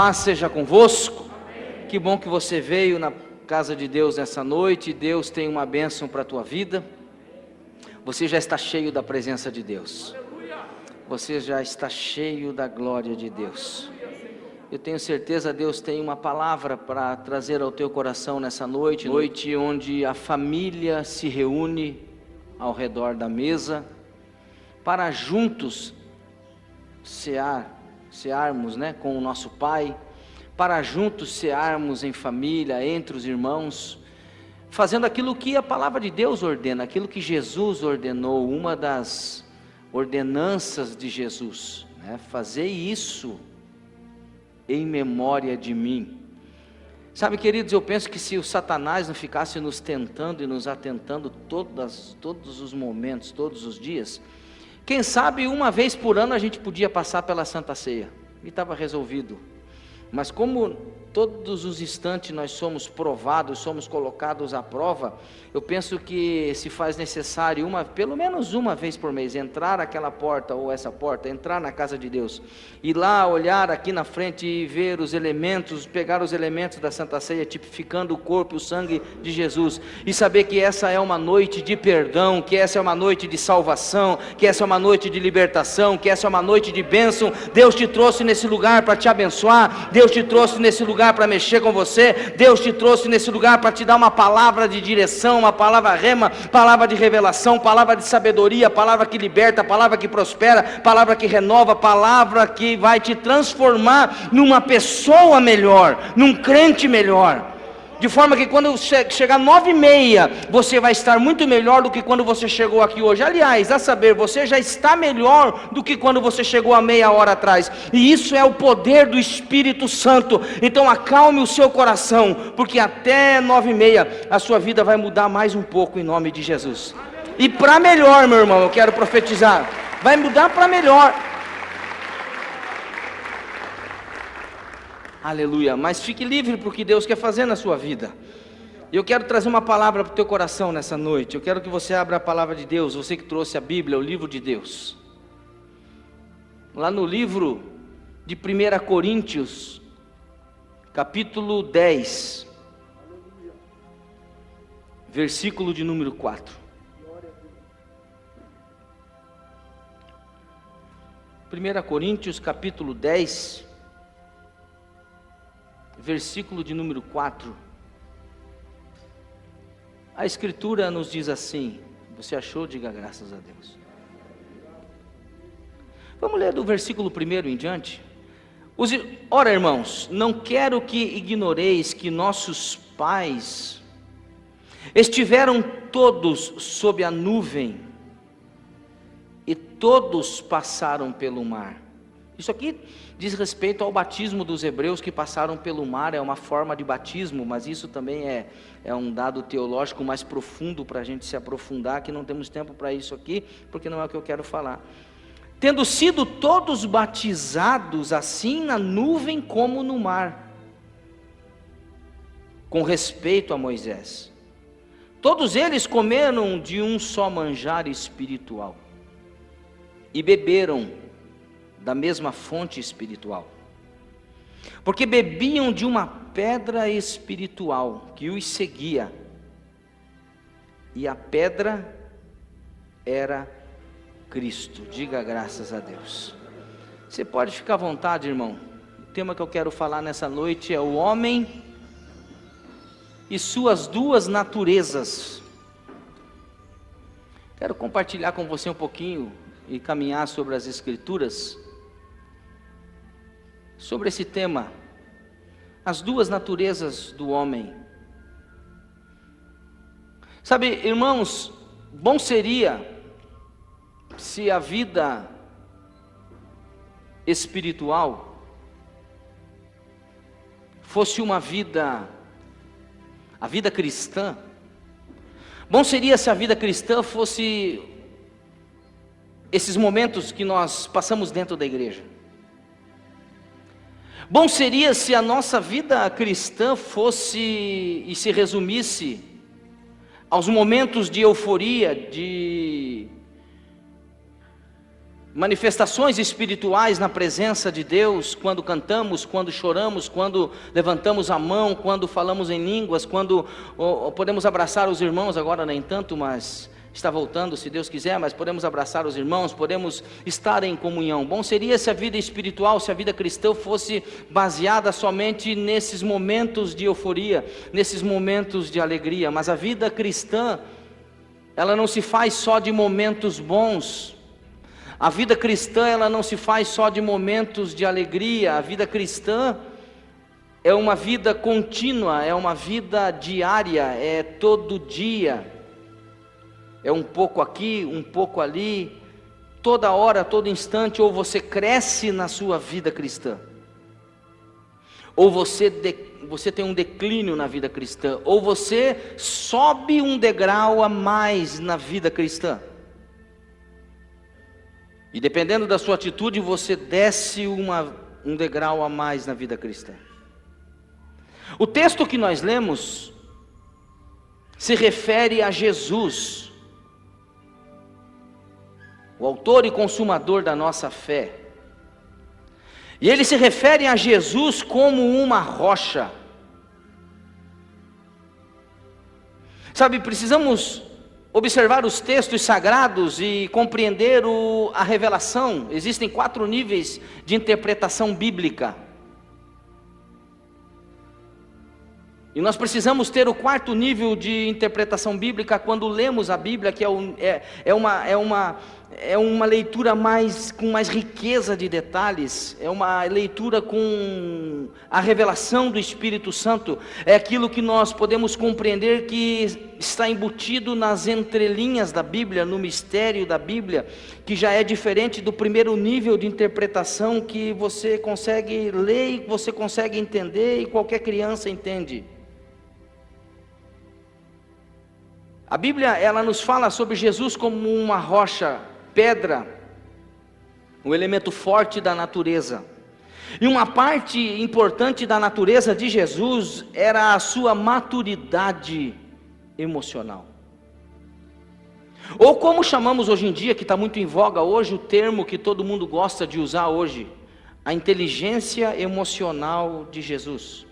paz seja convosco. Que bom que você veio na casa de Deus nessa noite. Deus tem uma bênção para a tua vida. Você já está cheio da presença de Deus. Você já está cheio da glória de Deus. Eu tenho certeza Deus tem uma palavra para trazer ao teu coração nessa noite. Noite onde a família se reúne ao redor da mesa para juntos cearmos, com o nosso Pai, para juntos cearmos em família, entre os irmãos, fazendo aquilo que a palavra de Deus ordena, aquilo que Jesus ordenou, uma das ordenanças de Jesus, fazer isso em memória de mim. Sabe, queridos, eu penso que se o Satanás não ficasse nos tentando e nos atentando todos os momentos, todos os dias, quem sabe uma vez por ano a gente podia passar pela Santa Ceia, e estava resolvido. Mas como todos os instantes nós somos provados, somos colocados à prova, eu penso que se faz necessário pelo menos uma vez por mês, entrar aquela porta ou essa porta, entrar na casa de Deus, ir lá olhar aqui na frente e ver os elementos, pegar os elementos da Santa Ceia, tipificando o corpo e o sangue de Jesus, e saber que essa é uma noite de perdão, que essa é uma noite de salvação, que essa é uma noite de libertação, que essa é uma noite de bênção. Deus te trouxe nesse lugar para te abençoar, Deus te trouxe nesse lugar para mexer com você, Deus te trouxe nesse lugar para te dar uma palavra de direção, uma palavra rema, palavra de revelação, palavra de sabedoria, palavra que liberta, palavra que prospera, palavra que renova, palavra que vai te transformar numa pessoa melhor, num crente melhor, de forma que quando chegar 9h30, você vai estar muito melhor do que quando você chegou aqui hoje. Aliás, a saber, você já está melhor do que quando você chegou há meia hora atrás, e isso é o poder do Espírito Santo. Então acalme o seu coração, porque até 9h30 a sua vida vai mudar mais um pouco em nome de Jesus, e para melhor, meu irmão, eu quero profetizar, vai mudar para melhor. Aleluia, mas fique livre para o que Deus quer fazer na sua vida. Eu quero trazer uma palavra para o teu coração nessa noite. Eu quero que você abra a palavra de Deus, você que trouxe a Bíblia, o livro de Deus. Lá no livro de 1 Coríntios, capítulo 10, versículo de número 4. 1 Coríntios, capítulo 10, versículo de número 4, a Escritura nos diz assim, você achou? Diga graças a Deus. Vamos ler do versículo 1 em diante. Ora, irmãos, não quero que ignoreis que nossos pais estiveram todos sob a nuvem, e todos passaram pelo mar. Isso aqui diz respeito ao batismo dos hebreus que passaram pelo mar, é uma forma de batismo, mas isso também é um dado teológico mais profundo para a gente se aprofundar, que não temos tempo para isso aqui, porque não é o que eu quero falar. Tendo sido todos batizados assim na nuvem como no mar, com respeito a Moisés, todos eles comeram de um só manjar espiritual, e beberam da mesma fonte espiritual, porque bebiam de uma pedra espiritual que os seguia, e a pedra era Cristo. Diga graças a Deus. Você pode ficar à vontade, irmão. O tema que eu quero falar nessa noite é o homem e suas duas naturezas. Quero compartilhar com você um pouquinho e caminhar sobre as Escrituras, sobre esse tema, as duas naturezas do homem. Sabe, irmãos, bom seria se a vida espiritual fosse a vida cristã. Bom seria se a vida cristã fosse esses momentos que nós passamos dentro da igreja. Bom seria se a nossa vida cristã fosse e se resumisse aos momentos de euforia, de manifestações espirituais na presença de Deus, quando cantamos, quando choramos, quando levantamos a mão, quando falamos em línguas, quando podemos abraçar os irmãos, agora nem tanto, mas está voltando, se Deus quiser, mas podemos abraçar os irmãos, podemos estar em comunhão. Bom seria se a vida espiritual, se a vida cristã fosse baseada somente nesses momentos de euforia, nesses momentos de alegria, mas a vida cristã, ela não se faz só de momentos bons. A vida cristã, ela não se faz só de momentos de alegria. A vida cristã é uma vida contínua, é uma vida diária, é todo dia. É um pouco aqui, um pouco ali, toda hora, todo instante. Ou você cresce na sua vida cristã, ou você tem um declínio na vida cristã, ou você sobe um degrau a mais na vida cristã. E dependendo da sua atitude, você desce um degrau a mais na vida cristã. O texto que nós lemos se refere a Jesus, o autor e consumador da nossa fé. E ele se refere a Jesus como uma rocha. Sabe, precisamos observar os textos sagrados e compreender a revelação. Existem 4 níveis de interpretação bíblica. E nós precisamos ter o 4º nível de interpretação bíblica quando lemos a Bíblia, que é uma leitura com mais riqueza de detalhes, é uma leitura com a revelação do Espírito Santo, é aquilo que nós podemos compreender que está embutido nas entrelinhas da Bíblia, no mistério da Bíblia, que já é diferente do primeiro nível de interpretação que você consegue ler e você consegue entender e qualquer criança entende. A Bíblia, ela nos fala sobre Jesus como uma rocha, pedra, um elemento forte da natureza. E uma parte importante da natureza de Jesus era a sua maturidade emocional. Ou como chamamos hoje em dia, que está muito em voga hoje, o termo que todo mundo gosta de usar hoje, a inteligência emocional de Jesus.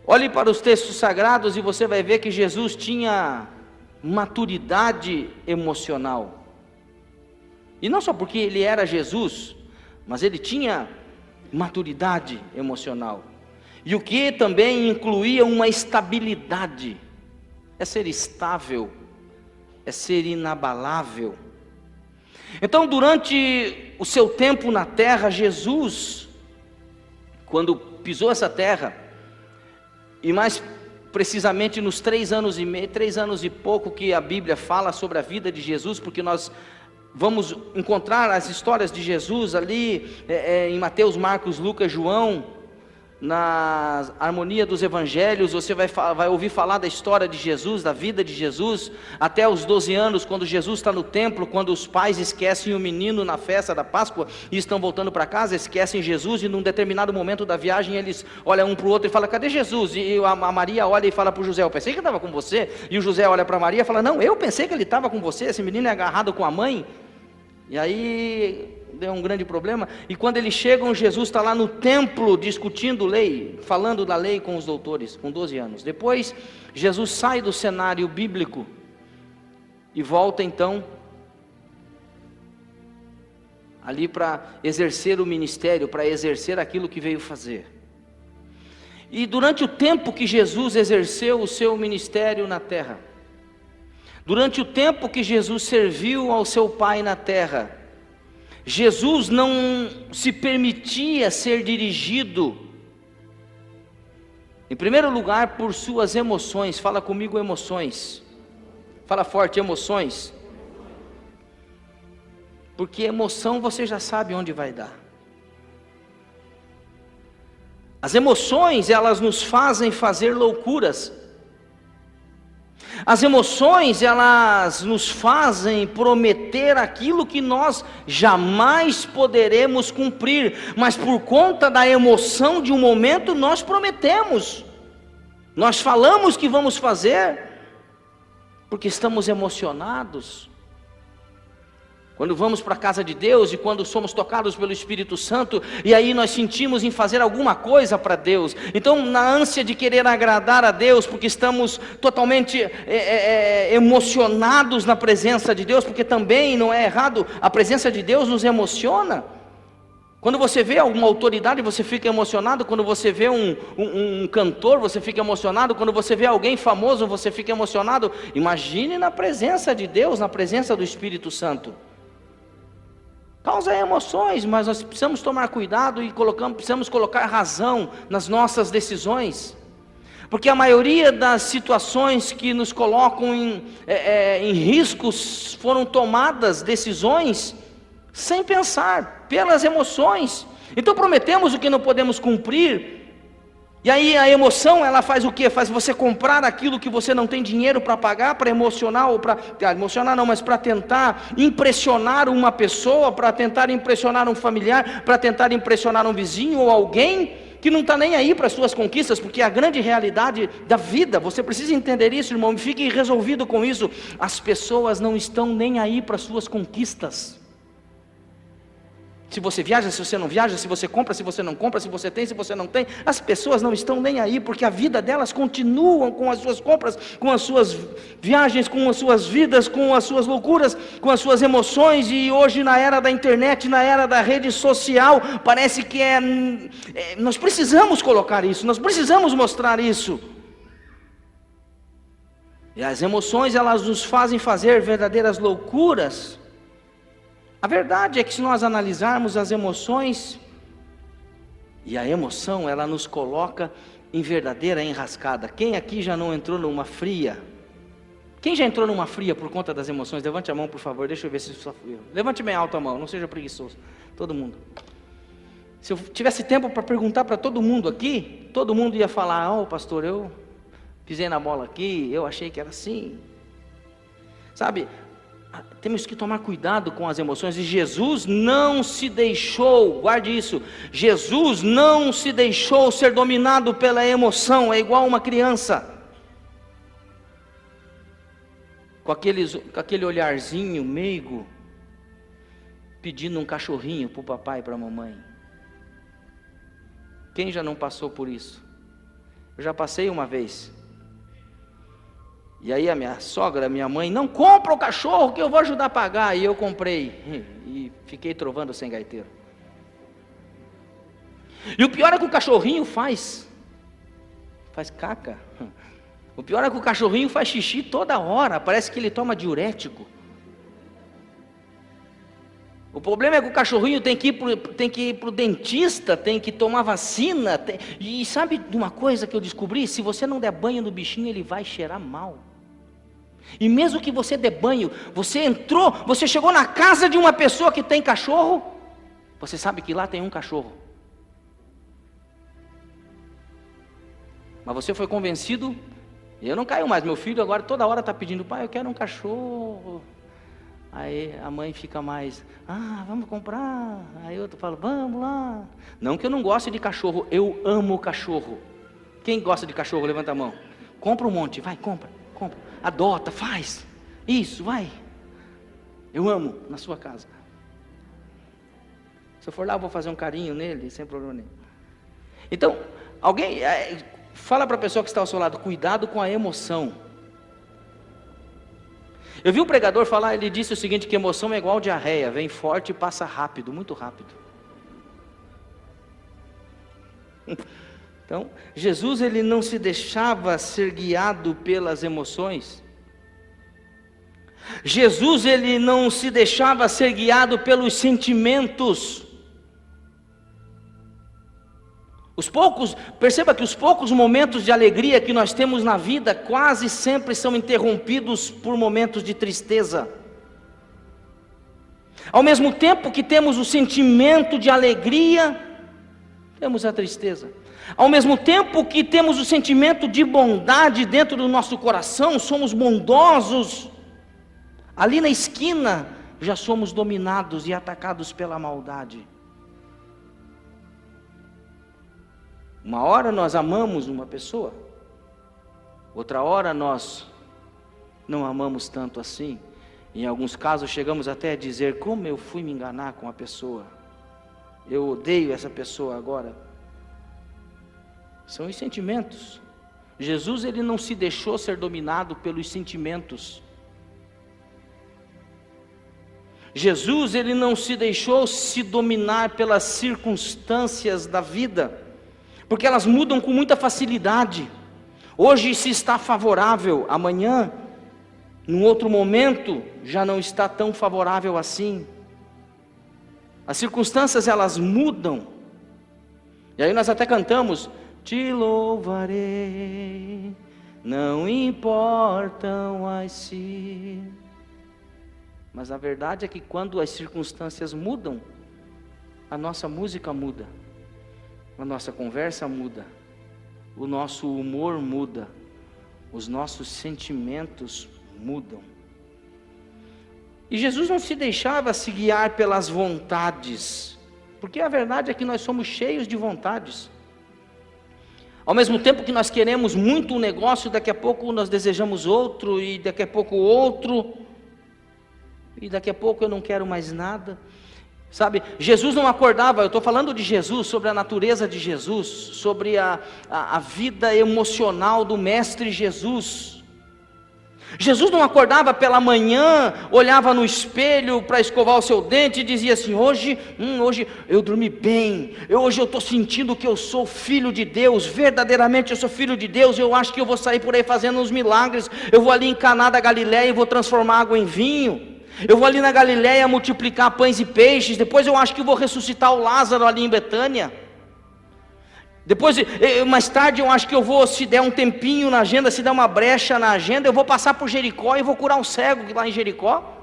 Olhe para os textos sagrados e você vai ver que Jesus tinha maturidade emocional. E não só porque ele era Jesus, mas ele tinha maturidade emocional. E o que também incluía uma estabilidade. É ser estável, é ser inabalável. Então, durante o seu tempo na terra, Jesus, quando pisou essa terra, e mais precisamente nos 3 anos e meio, 3 anos e pouco que a Bíblia fala sobre a vida de Jesus, porque nós vamos encontrar as histórias de Jesus ali em Mateus, Marcos, Lucas, João, na harmonia dos evangelhos. Você vai ouvir falar da história de Jesus, da vida de Jesus, até os 12 anos, quando Jesus está no templo, quando os pais esquecem o menino na festa da Páscoa, e estão voltando para casa, esquecem Jesus, e num determinado momento da viagem, eles olham um para o outro e falam, cadê Jesus? E a Maria olha e fala para o José, eu pensei que ele estava com você, e o José olha para Maria e fala, não, eu pensei que ele estava com você, esse menino é agarrado com a mãe. E aí deu um grande problema, e quando eles chegam, Jesus está lá no templo discutindo lei, falando da lei com os doutores, com 12 anos. Depois Jesus sai do cenário bíblico e volta então ali para exercer o ministério, para exercer aquilo que veio fazer. E durante o tempo que Jesus exerceu o seu ministério na terra, durante o tempo que Jesus serviu ao seu Pai na terra, Jesus não se permitia ser dirigido, em primeiro lugar, por suas emoções. Fala comigo, emoções. Fala forte, emoções. Porque emoção você já sabe onde vai dar. As emoções, elas nos fazem fazer loucuras. As emoções, elas nos fazem prometer aquilo que nós jamais poderemos cumprir, mas por conta da emoção de um momento, nós prometemos, nós falamos que vamos fazer, porque estamos emocionados. Quando vamos para a casa de Deus e quando somos tocados pelo Espírito Santo, e aí nós sentimos em fazer alguma coisa para Deus. Então, na ânsia de querer agradar a Deus, porque estamos totalmente emocionados na presença de Deus, porque também não é errado, a presença de Deus nos emociona. Quando você vê alguma autoridade, você fica emocionado. Quando você vê um cantor, você fica emocionado. Quando você vê alguém famoso, você fica emocionado. Imagine na presença de Deus, na presença do Espírito Santo. Causa emoções, mas nós precisamos tomar cuidado e precisamos colocar razão nas nossas decisões. Porque a maioria das situações que nos colocam em riscos foram tomadas decisões sem pensar, pelas emoções. Então prometemos o que não podemos cumprir, e aí a emoção, ela faz o quê? Faz você comprar aquilo que você não tem dinheiro para pagar, para emocionar, ou para emocionar não, mas para tentar impressionar uma pessoa, para tentar impressionar um familiar, para tentar impressionar um vizinho ou alguém que não está nem aí para as suas conquistas, porque é a grande realidade da vida. Você precisa entender isso, irmão, e fique resolvido com isso. As pessoas não estão nem aí para as suas conquistas. Se você viaja, se você não viaja, se você compra, se você não compra, se você tem, se você não tem, as pessoas não estão nem aí, porque a vida delas continuam com as suas compras, com as suas viagens, com as suas vidas, com as suas loucuras, com as suas emoções. E hoje, na era da internet, na era da rede social, parece que nós precisamos colocar isso, nós precisamos mostrar isso. E as emoções, elas nos fazem fazer verdadeiras loucuras. A verdade é que se nós analisarmos as emoções, e a emoção, ela nos coloca em verdadeira enrascada. Quem aqui já não entrou numa fria? Quem já entrou numa fria por conta das emoções? Levante a mão, por favor, deixa eu ver se só fui eu. Levante bem alto a mão, não seja preguiçoso. Todo mundo. Se eu tivesse tempo para perguntar para todo mundo aqui, todo mundo ia falar: "Oh, pastor, eu pisei na bola aqui, eu achei que era assim." Sabe? Temos que tomar cuidado com as emoções. E Jesus não se deixou, guarde isso, Jesus não se deixou ser dominado pela emoção. É igual uma criança, com aquele olharzinho meigo, pedindo um cachorrinho para o papai e para a mamãe. Quem já não passou por isso? Eu já passei uma vez. E aí a minha sogra, minha mãe: "Não compra o cachorro que eu vou ajudar a pagar." E eu comprei, e fiquei trovando sem gaiteiro. E o pior é que o cachorrinho faz caca. O pior é que o cachorrinho faz xixi toda hora, parece que ele toma diurético. O problema é que o cachorrinho tem que ir para o dentista, tem que tomar vacina. E sabe de uma coisa que eu descobri? Se você não der banho no bichinho, ele vai cheirar mal. E mesmo que você dê banho, você chegou na casa de uma pessoa que tem cachorro, você sabe que lá tem um cachorro. Mas você foi convencido, eu não caio mais. Meu filho agora toda hora está pedindo: "Pai, eu quero um cachorro." Aí a mãe fica mais: "Vamos comprar." Aí outro fala: "Vamos lá." Não que eu não goste de cachorro, eu amo cachorro. Quem gosta de cachorro, levanta a mão. Compra um monte, vai, compra. Adota, faz. Isso, vai. Eu amo na sua casa. Se eu for lá, eu vou fazer um carinho nele, sem problema nenhum. Então, alguém fala para a pessoa que está ao seu lado: cuidado com a emoção. Eu vi um pregador falar, ele disse o seguinte: que emoção é igual diarreia, vem forte e passa rápido, muito rápido. Então, Jesus, ele não se deixava ser guiado pelas emoções. Jesus, ele não se deixava ser guiado pelos sentimentos. Perceba que os poucos momentos de alegria que nós temos na vida quase sempre são interrompidos por momentos de tristeza. Ao mesmo tempo que temos o sentimento de alegria, temos a tristeza. Ao mesmo tempo que temos o sentimento de bondade dentro do nosso coração, somos bondosos, ali na esquina já somos dominados e atacados pela maldade. Uma hora nós amamos uma pessoa, outra hora nós não amamos tanto assim. Em alguns casos chegamos até a dizer: como eu fui me enganar com a pessoa, eu odeio essa pessoa agora. São os sentimentos. Jesus, ele não se deixou ser dominado pelos sentimentos. Jesus, ele não se deixou se dominar pelas circunstâncias da vida, porque elas mudam com muita facilidade. Hoje se está favorável, amanhã, num outro momento, já não está tão favorável assim. As circunstâncias, elas mudam. E aí nós até cantamos: te louvarei, não importam as si. Mas a verdade é que quando as circunstâncias mudam, a nossa música muda, a nossa conversa muda, o nosso humor muda, os nossos sentimentos mudam. E Jesus não se deixava se guiar pelas vontades, porque a verdade é que nós somos cheios de vontades. Ao mesmo tempo que nós queremos muito um negócio, daqui a pouco nós desejamos outro, e daqui a pouco outro, e daqui a pouco eu não quero mais nada. Sabe, Jesus não acordava, eu estou falando de Jesus, sobre a natureza de Jesus, sobre a vida emocional do Mestre Jesus. Jesus não acordava pela manhã, olhava no espelho para escovar o seu dente e dizia assim: hoje eu dormi bem, hoje eu estou sentindo que eu sou filho de Deus, verdadeiramente eu sou filho de Deus, eu acho que eu vou sair por aí fazendo uns milagres, eu vou ali em Caná da Galileia e vou transformar água em vinho, eu vou ali na Galileia multiplicar pães e peixes, depois eu acho que vou ressuscitar o Lázaro ali em Betânia. Depois, mais tarde eu acho que eu vou, se der um tempinho na agenda, se der uma brecha na agenda, eu vou passar por Jericó e vou curar um cego lá em Jericó.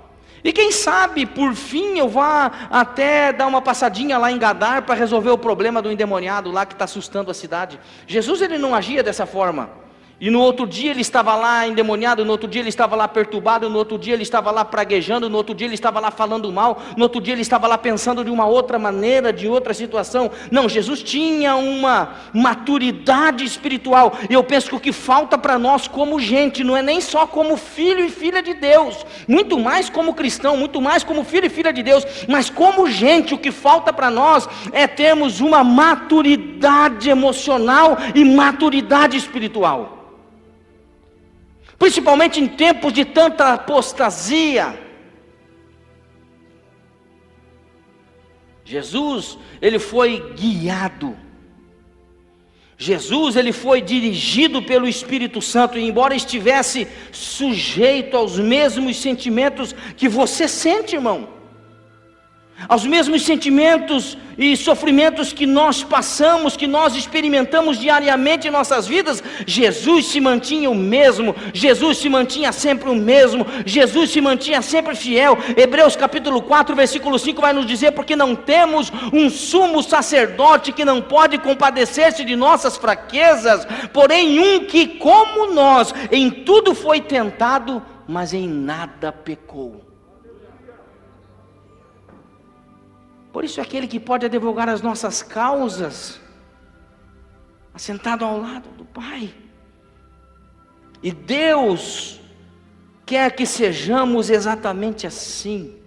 E quem sabe, por fim, eu vá até dar uma passadinha lá em Gadar para resolver o problema do endemoniado lá que está assustando a cidade. Jesus, ele não agia dessa forma. E no outro dia ele estava lá endemoniado, no outro dia ele estava lá perturbado, no outro dia ele estava lá praguejando, no outro dia ele estava lá falando mal, no outro dia ele estava lá pensando de uma outra maneira, de outra situação. Não, Jesus tinha uma maturidade espiritual. E eu penso que o que falta para nós como gente, não é nem só como filho e filha de Deus, muito mais como cristão, muito mais como filho e filha de Deus, mas como gente, o que falta para nós é termos uma maturidade emocional e maturidade espiritual. Principalmente em tempos de tanta apostasia. Jesus, ele foi guiado. Jesus, ele foi dirigido pelo Espírito Santo, e embora estivesse sujeito aos mesmos sentimentos que você sente, irmão, aos mesmos sentimentos e sofrimentos que nós passamos, que nós experimentamos diariamente em nossas vidas, Jesus se mantinha o mesmo, Jesus se mantinha sempre o mesmo, Jesus se mantinha sempre fiel. Hebreus capítulo 4, versículo 5 vai nos dizer: porque não temos um sumo sacerdote que não pode compadecer-se de nossas fraquezas, porém um que, como nós, em tudo foi tentado, mas em nada pecou. Por isso aquele que pode advogar as nossas causas, assentado ao lado do Pai. E Deus quer que sejamos exatamente assim.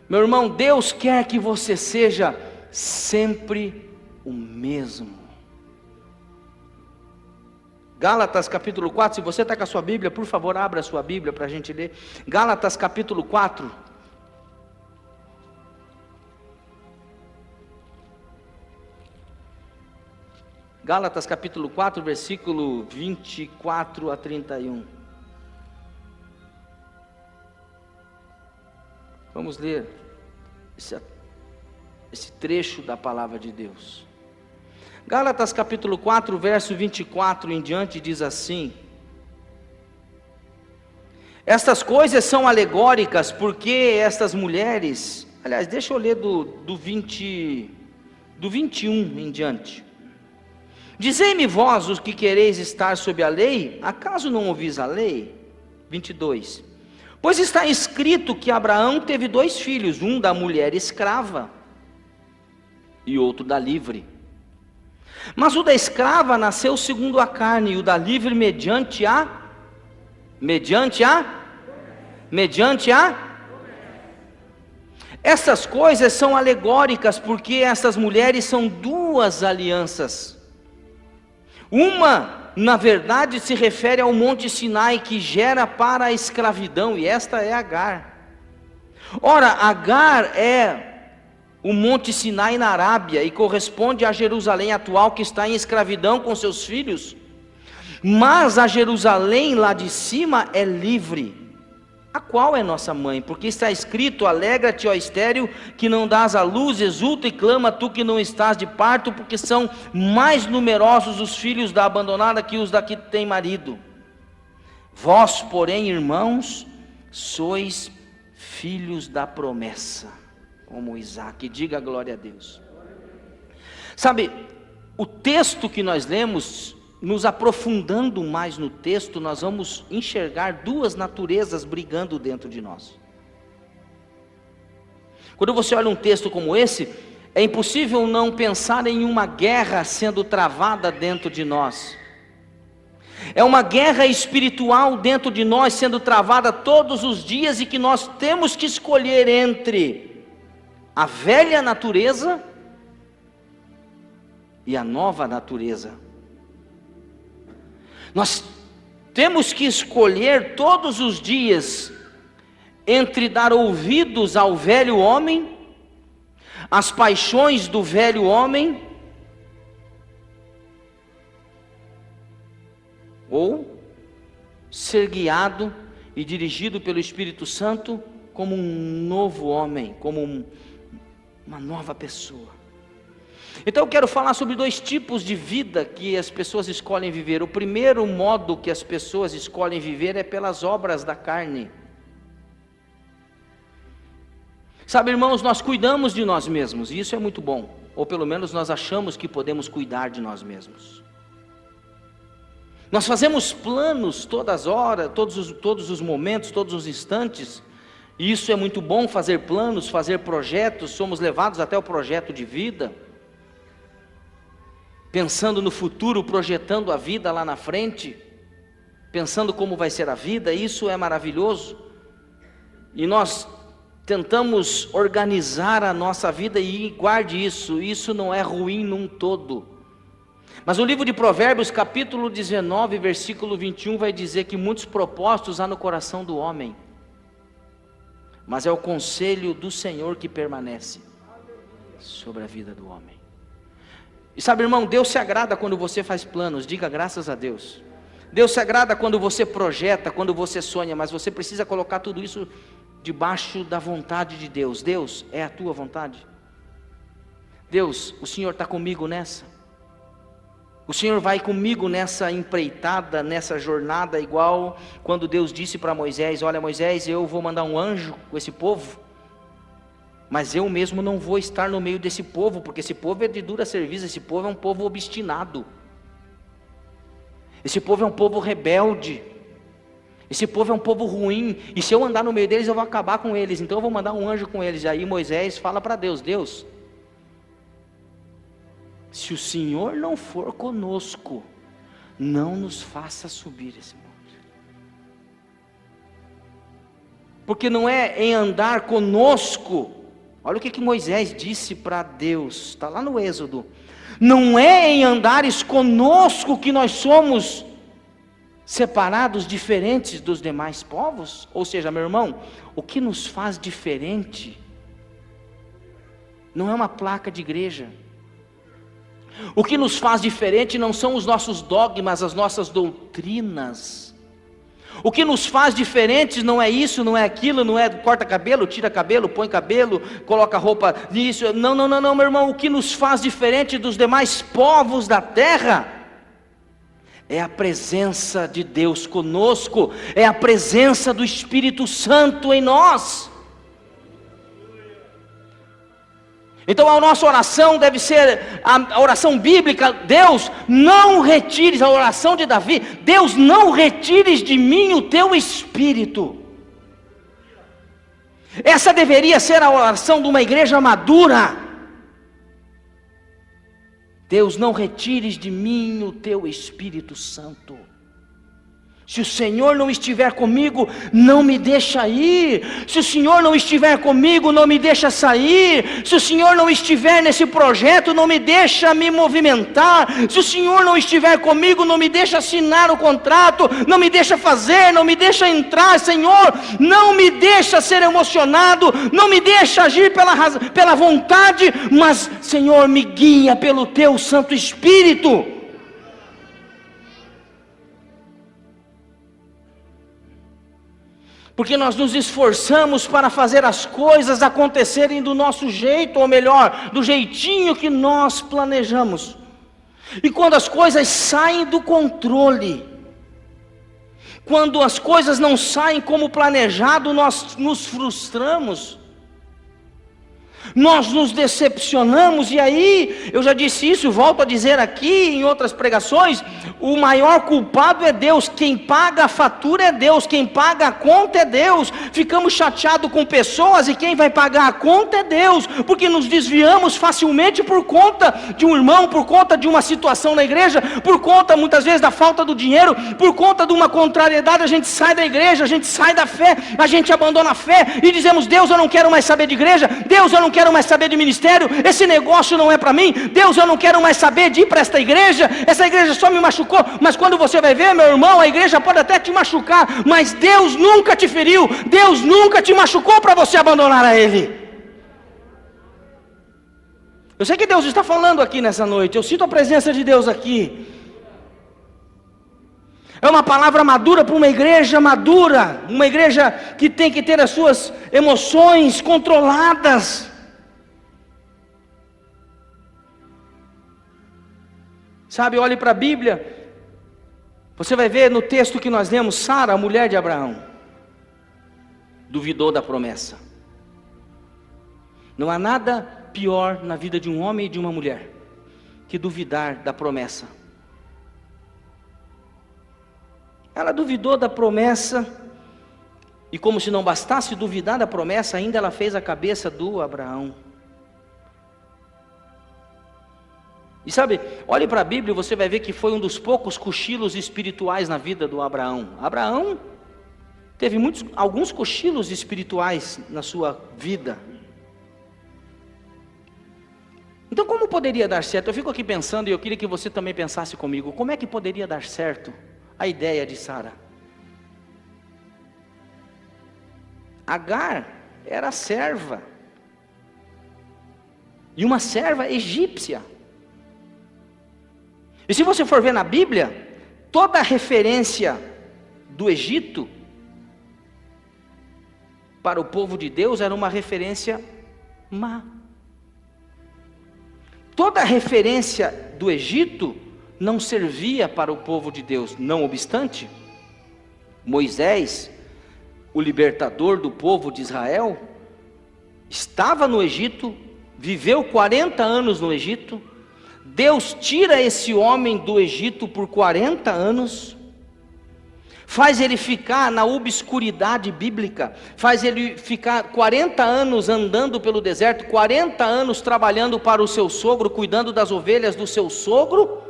Meu irmão, Deus quer que você seja sempre o mesmo. Gálatas capítulo 4, se você está com a sua Bíblia, por favor, abra a sua Bíblia para a gente ler. Gálatas capítulo 4. Gálatas capítulo 4, versículo 24 a 31. Vamos ler esse trecho da palavra de Deus. Gálatas capítulo 4, verso 24 em diante diz assim: estas coisas são alegóricas, porque estas mulheres... Aliás, deixa eu ler do 21 em diante. Dizei-me vós os que quereis estar sob a lei, acaso não ouvis a lei? 22. Pois está escrito que Abraão teve 2 filhos, um da mulher escrava e outro da livre. Mas o da escrava nasceu segundo a carne, e o da livre mediante a mediante a... Essas coisas são alegóricas, porque essas mulheres são duas alianças. Uma, na verdade, se refere ao Monte Sinai, que gera para a escravidão, e esta é Agar. Ora, Agar é o Monte Sinai na Arábia, e corresponde a Jerusalém atual, que está em escravidão com seus filhos. Mas a Jerusalém lá de cima é livre, a qual é nossa mãe, porque está escrito: alegra-te, ó estéril, que não dás à luz, exulta e clama, tu que não estás de parto, porque são mais numerosos os filhos da abandonada que os da que tem marido. Vós, porém, irmãos, sois filhos da promessa, como Isaque. Diga glória a Deus. Sabe, o texto que nós lemos, nos aprofundando mais no texto, nós vamos enxergar duas naturezas brigando dentro de nós. Quando você olha um texto como esse, é impossível não pensar em uma guerra sendo travada dentro de nós. É uma guerra espiritual dentro de nós sendo travada todos os dias, e que nós temos que escolher entre a velha natureza e a nova natureza. Nós temos que escolher todos os dias entre dar ouvidos ao velho homem, às paixões do velho homem, ou ser guiado e dirigido pelo Espírito Santo como um novo homem, como uma nova pessoa. Então eu quero falar sobre dois tipos de vida que as pessoas escolhem viver. O primeiro modo que as pessoas escolhem viver é pelas obras da carne. Sabe, irmãos, nós cuidamos de nós mesmos, e isso é muito bom. Ou pelo menos nós achamos que podemos cuidar de nós mesmos. Nós fazemos planos todas as horas, todos os momentos, todos os instantes. E isso é muito bom, fazer planos, fazer projetos. Somos levados até o projeto de vida, pensando no futuro, projetando a vida lá na frente, pensando como vai ser a vida. Isso é maravilhoso, e nós tentamos organizar a nossa vida, e guarde isso não é ruim num todo. Mas o livro de Provérbios, capítulo 19, versículo 21, vai dizer que muitos propósitos há no coração do homem, mas é o conselho do Senhor que permanece sobre a vida do homem. E sabe, irmão, Deus se agrada quando você faz planos. Diga graças a Deus. Deus se agrada quando você projeta, quando você sonha, mas você precisa colocar tudo isso debaixo da vontade de Deus. Deus, é a tua vontade? Deus, o Senhor está comigo nessa? O Senhor vai comigo nessa empreitada, nessa jornada, igual quando Deus disse para Moisés: olha, Moisés, eu vou mandar um anjo com esse povo, mas eu mesmo não vou estar no meio desse povo, porque esse povo é de dura serviço, esse povo é um povo obstinado, esse povo é um povo rebelde, esse povo é um povo ruim, e se eu andar no meio deles eu vou acabar com eles, então eu vou mandar um anjo com eles. E aí Moisés fala para Deus: Deus, se o Senhor não for conosco, não nos faça subir esse monte. Porque não é em andar conosco. Olha o que Moisés disse para Deus, está lá no Êxodo: não é em andares conosco que nós somos separados, diferentes dos demais povos. Ou seja, meu irmão, o que nos faz diferente não é uma placa de igreja. O que nos faz diferente não são os nossos dogmas, as nossas doutrinas. O que nos faz diferentes não é isso, não é aquilo, não é corta cabelo, tira cabelo, põe cabelo, coloca roupa disso. Não, meu irmão. O que nos faz diferente dos demais povos da terra é a presença de Deus conosco, é a presença do Espírito Santo em nós. Então a nossa oração deve ser a oração bíblica: Deus, não retires, a oração de Davi: Deus, não retires de mim o teu Espírito. Essa deveria ser a oração de uma igreja madura. Deus, não retires de mim o teu Espírito Santo. Se o Senhor não estiver comigo, não me deixa ir. Se o Senhor não estiver comigo, não me deixa sair. Se o Senhor não estiver nesse projeto, não me deixa me movimentar. Se o Senhor não estiver comigo, não me deixa assinar o contrato, não me deixa fazer, não me deixa entrar. Senhor, não me deixa ser emocionado, não me deixa agir pela vontade, mas Senhor, me guia pelo Teu Santo Espírito. Porque nós nos esforçamos para fazer as coisas acontecerem do nosso jeito, ou melhor, do jeitinho que nós planejamos. E quando as coisas saem do controle, quando as coisas não saem como planejado, nós nos frustramos, nós nos decepcionamos. E aí, eu já disse isso, volto a dizer aqui em outras pregações, o maior culpado é Deus. Quem paga a fatura é Deus, quem paga a conta é Deus. Ficamos chateados com pessoas, e quem vai pagar a conta é Deus, porque nos desviamos facilmente por conta de um irmão, por conta de uma situação na igreja, por conta muitas vezes da falta do dinheiro, por conta de uma contrariedade. A gente sai da igreja, a gente sai da fé, a gente abandona a fé e dizemos: Deus, eu não quero mais saber de igreja, Deus, eu não quero mais saber de ministério, esse negócio não é para mim, Deus, eu não quero mais saber de ir para esta igreja, essa igreja só me machucou. Mas quando você vai ver, meu irmão, a igreja pode até te machucar, mas Deus nunca te feriu, Deus nunca te machucou para você abandonar a Ele. Eu sei que Deus está falando aqui nessa noite, eu sinto a presença de Deus aqui. É uma palavra madura para uma igreja madura, uma igreja que tem que ter as suas emoções controladas. Sabe, olhe para a Bíblia, você vai ver no texto que nós lemos, Sara, a mulher de Abraão, duvidou da promessa. Não há nada pior na vida de um homem e de uma mulher que duvidar da promessa. Ela duvidou da promessa, e como se não bastasse duvidar da promessa, ainda ela fez a cabeça do Abraão. E sabe, olhe para a Bíblia e você vai ver que foi um dos poucos cochilos espirituais na vida do Abraão. Abraão teve alguns cochilos espirituais na sua vida. Então como poderia dar certo? Eu fico aqui pensando, e eu queria que você também pensasse comigo, como é que poderia dar certo a ideia de Sara? Agar era serva, e uma serva egípcia. E se você for ver na Bíblia, toda a referência do Egito para o povo de Deus era uma referência má. Toda a referência do Egito não servia para o povo de Deus. Não obstante, Moisés, o libertador do povo de Israel, estava no Egito, viveu 40 anos no Egito. Deus tira esse homem do Egito por 40 anos, faz ele ficar na obscuridade bíblica, faz ele ficar 40 anos andando pelo deserto, 40 anos trabalhando para o seu sogro, cuidando das ovelhas do seu sogro,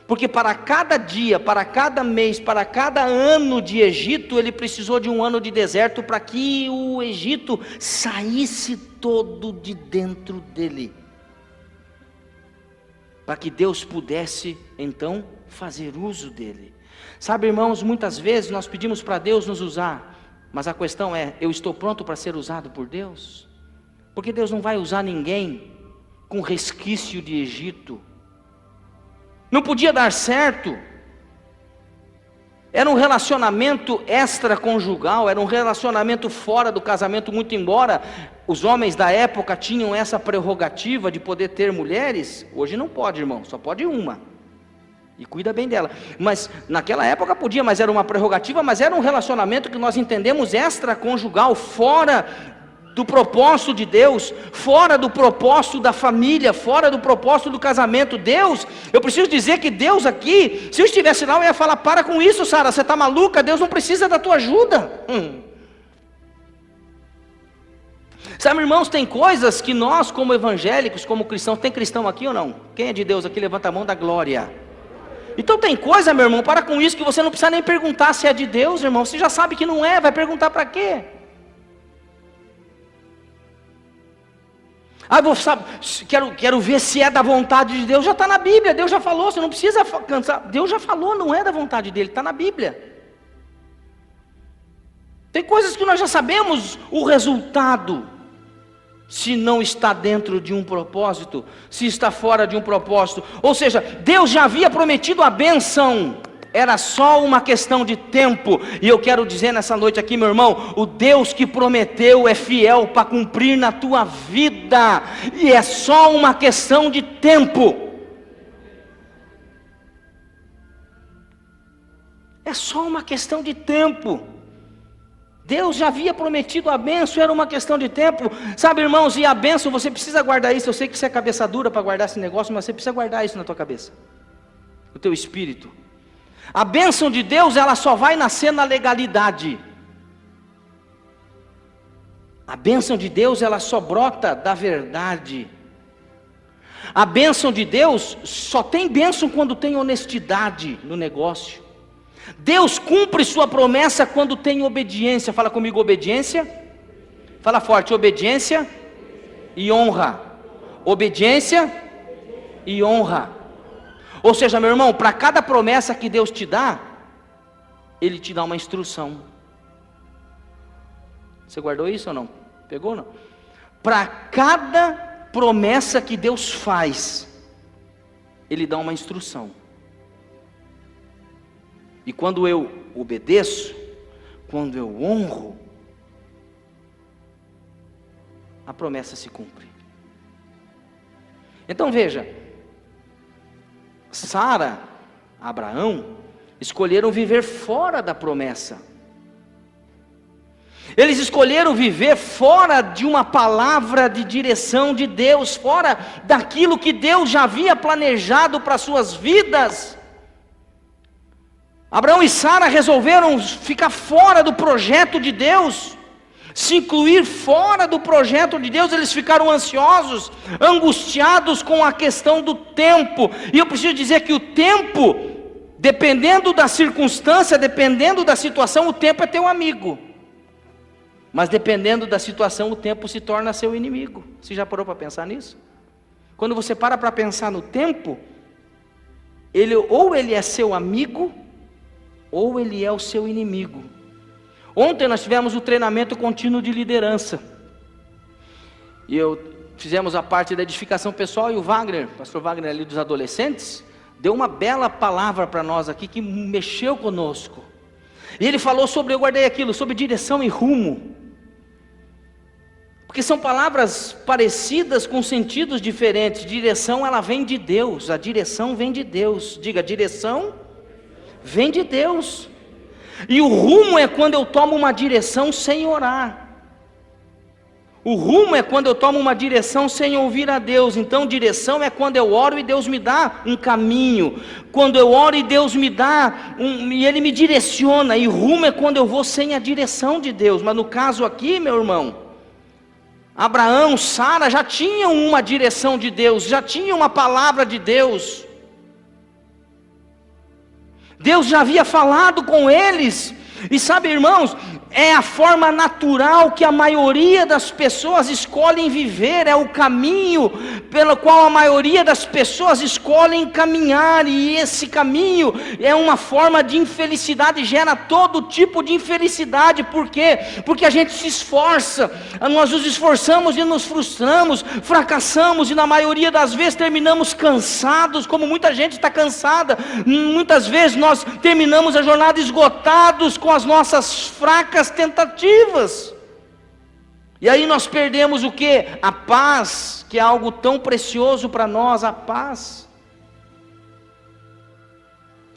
porque para cada dia, para cada mês, para cada ano de Egito, ele precisou de um ano de deserto para que o Egito saísse todo de dentro dele, para que Deus pudesse então fazer uso dele. Sabe, irmãos, muitas vezes nós pedimos para Deus nos usar, mas a questão é: eu estou pronto para ser usado por Deus? Porque Deus não vai usar ninguém com resquício de Egito. Não podia dar certo. Era um relacionamento extraconjugal, era um relacionamento fora do casamento, muito embora os homens da época tinham essa prerrogativa de poder ter mulheres. Hoje não pode, irmão, só pode uma, e cuida bem dela. Mas naquela época podia, mas era uma prerrogativa, mas era um relacionamento que nós entendemos extraconjugal, fora do propósito de Deus, fora do propósito da família, fora do propósito do casamento. Deus, eu preciso dizer que Deus aqui, se eu estivesse lá, eu ia falar: para com isso, Sara, você está maluca, Deus não precisa da tua ajuda. Sabe, irmãos, tem coisas que nós como evangélicos, como cristãos, tem cristão aqui ou não? Quem é de Deus aqui, levanta a mão da glória. Então tem coisa, meu irmão, para com isso, que você não precisa nem perguntar se é de Deus, irmão. Você já sabe que não é, vai perguntar para quê? Quero ver se é da vontade de Deus. Já está na Bíblia, Deus já falou, você não precisa cansar. Deus já falou, não é da vontade dele, está na Bíblia. Tem coisas que nós já sabemos o resultado, se não está dentro de um propósito, se está fora de um propósito. Ou seja, Deus já havia prometido a bênção, era só uma questão de tempo. E eu quero dizer nessa noite aqui, meu irmão, o Deus que prometeu é fiel para cumprir na tua vida, e é só uma questão de tempo. É só uma questão de tempo. Deus já havia prometido a bênção, era uma questão de tempo. Sabe, irmãos, e a bênção, você precisa guardar isso. Eu sei que você é cabeça dura para guardar esse negócio, mas você precisa guardar isso na tua cabeça, no teu espírito. A bênção de Deus, ela só vai nascer na legalidade. A bênção de Deus, ela só brota da verdade. A bênção de Deus, só tem bênção quando tem honestidade no negócio. Deus cumpre sua promessa quando tem obediência. Fala comigo, obediência. Fala forte, obediência e honra. Obediência e honra. Ou seja, meu irmão, para cada promessa que Deus te dá, Ele te dá uma instrução. Você guardou isso ou não? Pegou ou não? Para cada promessa que Deus faz, Ele dá uma instrução. E quando eu obedeço, quando eu honro, a promessa se cumpre. Então veja, Sara, Abraão, escolheram viver fora da promessa. Eles escolheram viver fora de uma palavra de direção de Deus, fora daquilo que Deus já havia planejado para suas vidas. Abraão e Sara resolveram ficar fora do projeto de Deus, se incluir fora do projeto de Deus. Eles ficaram ansiosos, angustiados com a questão do tempo. E eu preciso dizer que o tempo, dependendo da circunstância, dependendo da situação, o tempo é teu amigo. Mas dependendo da situação, o tempo se torna seu inimigo. Você já parou para pensar nisso? Quando você para pensar no tempo, ou ele é seu amigo, ou ele é o seu inimigo. Ontem nós tivemos o treinamento contínuo de liderança, e fizemos a parte da edificação pessoal, e o Wagner, pastor Wagner ali dos adolescentes, deu uma bela palavra para nós aqui, que mexeu conosco. E ele falou sobre, eu guardei aquilo, sobre direção e rumo, porque são palavras parecidas com sentidos diferentes. Direção, ela vem de Deus, a direção vem de Deus. Diga, direção vem de Deus. E o rumo é quando eu tomo uma direção sem orar. O rumo é quando eu tomo uma direção sem ouvir a Deus. Então direção é quando eu oro e Deus me dá um caminho. Quando eu oro e Deus me dá e Ele me direciona. E rumo é quando eu vou sem a direção de Deus. Mas no caso aqui, meu irmão, Abraão, Sara já tinham uma direção de Deus, já tinham uma palavra de Deus. Deus já havia falado com eles. E sabe, irmãos, é a forma natural que a maioria das pessoas escolhem viver, é o caminho pelo qual a maioria das pessoas escolhem caminhar, e esse caminho é uma forma de infelicidade, gera todo tipo de infelicidade. Por quê? Porque a gente se esforça, nós nos esforçamos e nos frustramos, fracassamos, e na maioria das vezes terminamos cansados, como muita gente está cansada. Muitas vezes nós terminamos a jornada esgotados com as nossas fracas tentativas, e aí nós perdemos o que? A paz, que é algo tão precioso para nós. A paz.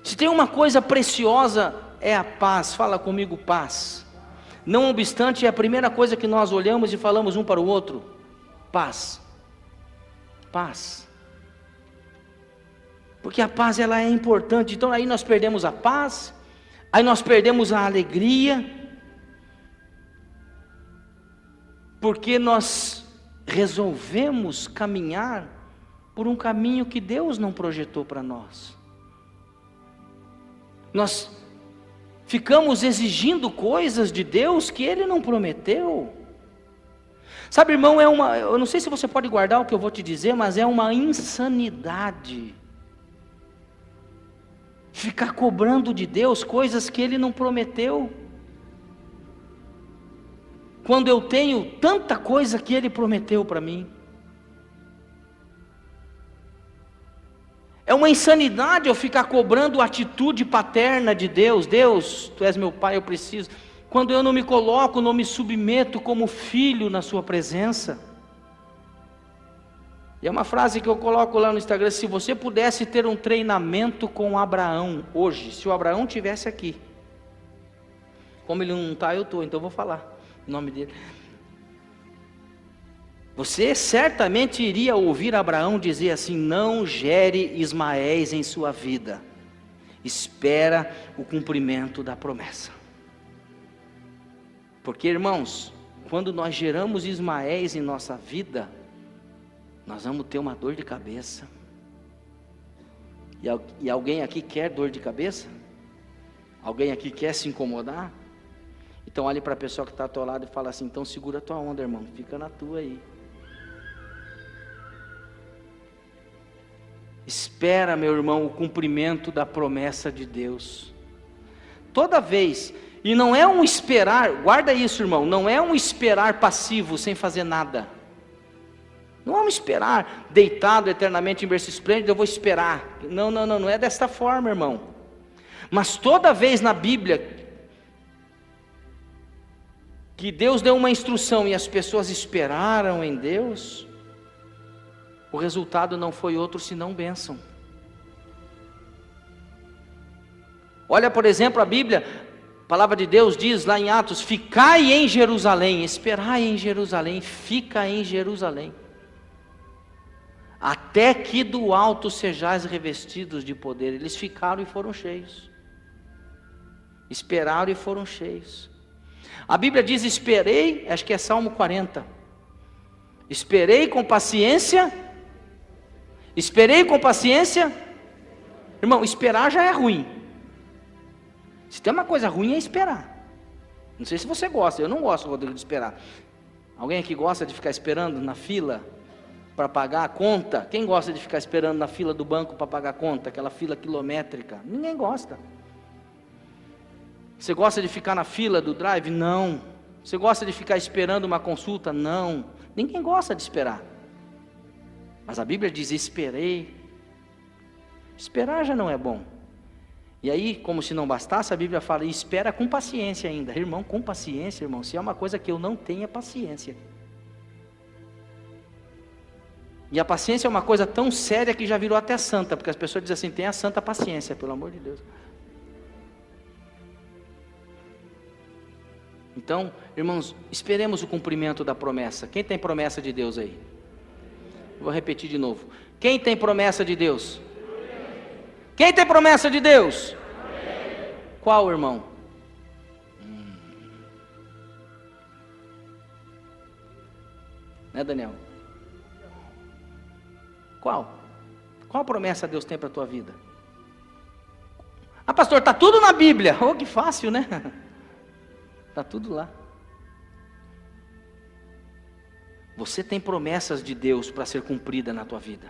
Se tem uma coisa preciosa, é a paz. Fala comigo, paz. Não obstante, é a primeira coisa que nós olhamos e falamos um para o outro: paz, paz, porque a paz, ela é importante. Então aí nós perdemos a paz, aí nós perdemos a alegria, porque nós resolvemos caminhar por um caminho que Deus não projetou para nós. Nós ficamos exigindo coisas de Deus que Ele não prometeu. Sabe, irmão, eu não sei se você pode guardar o que eu vou te dizer, mas é uma insanidade ficar cobrando de Deus coisas que Ele não prometeu, quando eu tenho tanta coisa que Ele prometeu para mim. É uma insanidade eu ficar cobrando a atitude paterna de Deus. Deus, Tu és meu Pai, eu preciso. Quando eu não me coloco, não me submeto como filho na Sua presença. E é uma frase que eu coloco lá no Instagram: se você pudesse ter um treinamento com Abraão hoje, se o Abraão estivesse aqui, como ele não está, eu estou, então eu vou falar o nome dele. Você certamente iria ouvir Abraão dizer assim: não gere Ismaéis em sua vida, espera o cumprimento da promessa. Porque, irmãos, quando nós geramos Ismaéis em nossa vida, nós vamos ter uma dor de cabeça. E alguém aqui quer dor de cabeça? Alguém aqui quer se incomodar? Então olhe para a pessoa que está ao teu lado e fala assim: então segura a tua onda, irmão, fica na tua aí. Espera, meu irmão, o cumprimento da promessa de Deus. Toda vez, e não é um esperar, guarda isso, irmão, não é um esperar passivo, sem fazer nada. Não é um esperar deitado eternamente em berço esplêndido, eu vou esperar. Não é desta forma, irmão. Mas toda vez na Bíblia que Deus deu uma instrução e as pessoas esperaram em Deus, o resultado não foi outro senão bênção. Olha, por exemplo, a Bíblia, a palavra de Deus diz lá em Atos: ficai em Jerusalém, esperai em Jerusalém, fica em Jerusalém, até que do alto sejais revestidos de poder. Eles ficaram e foram cheios, esperaram e foram cheios. A Bíblia diz: esperei, acho que é Salmo 40, esperei com paciência. Esperei com paciência. Irmão, esperar já é ruim. Se tem uma coisa ruim é esperar. Não sei se você gosta, eu não gosto, Rodrigo, de esperar. Alguém aqui gosta de ficar esperando na fila para pagar a conta? Quem gosta de ficar esperando na fila do banco para pagar a conta? Aquela fila quilométrica? Ninguém gosta. Você gosta de ficar na fila do drive? Não. Você gosta de ficar esperando uma consulta? Não. Ninguém gosta de esperar. Mas a Bíblia diz: esperei. Esperar já não é bom. E aí, como se não bastasse, a Bíblia fala: e espera com paciência ainda. Irmão, com paciência, irmão, se é uma coisa que eu não tenho, é paciência. E a paciência é uma coisa tão séria que já virou até santa, porque as pessoas dizem assim: tenha santa paciência, pelo amor de Deus. Então, irmãos, esperemos o cumprimento da promessa. Quem tem promessa de Deus aí? Vou repetir de novo. Quem tem promessa de Deus? Quem tem promessa de Deus? Qual, irmão? Né, Daniel? Qual? Qual promessa Deus tem para a tua vida? Ah, pastor, está tudo na Bíblia. Oh, que fácil, né? Está tudo lá. Você tem promessas de Deus para ser cumprida na tua vida.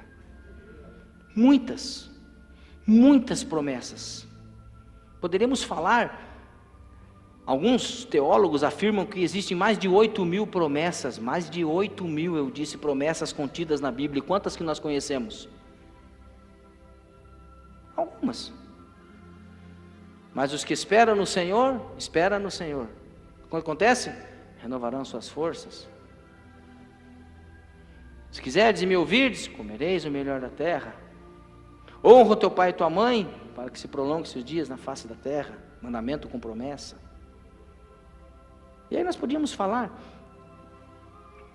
Muitas promessas. Poderíamos falar, alguns teólogos afirmam que existem mais de 8.000 promessas, mais de 8.000, eu disse, promessas contidas na Bíblia. E quantas que nós conhecemos? Algumas. Mas os que esperam no Senhor, espera no Senhor. Quando acontece? Renovarão suas forças. Se quiserdes e me ouvirdes, comereis o melhor da terra. Honra o teu pai e tua mãe, para que se prolongue seus dias na face da terra. Mandamento com promessa. E aí nós podíamos falar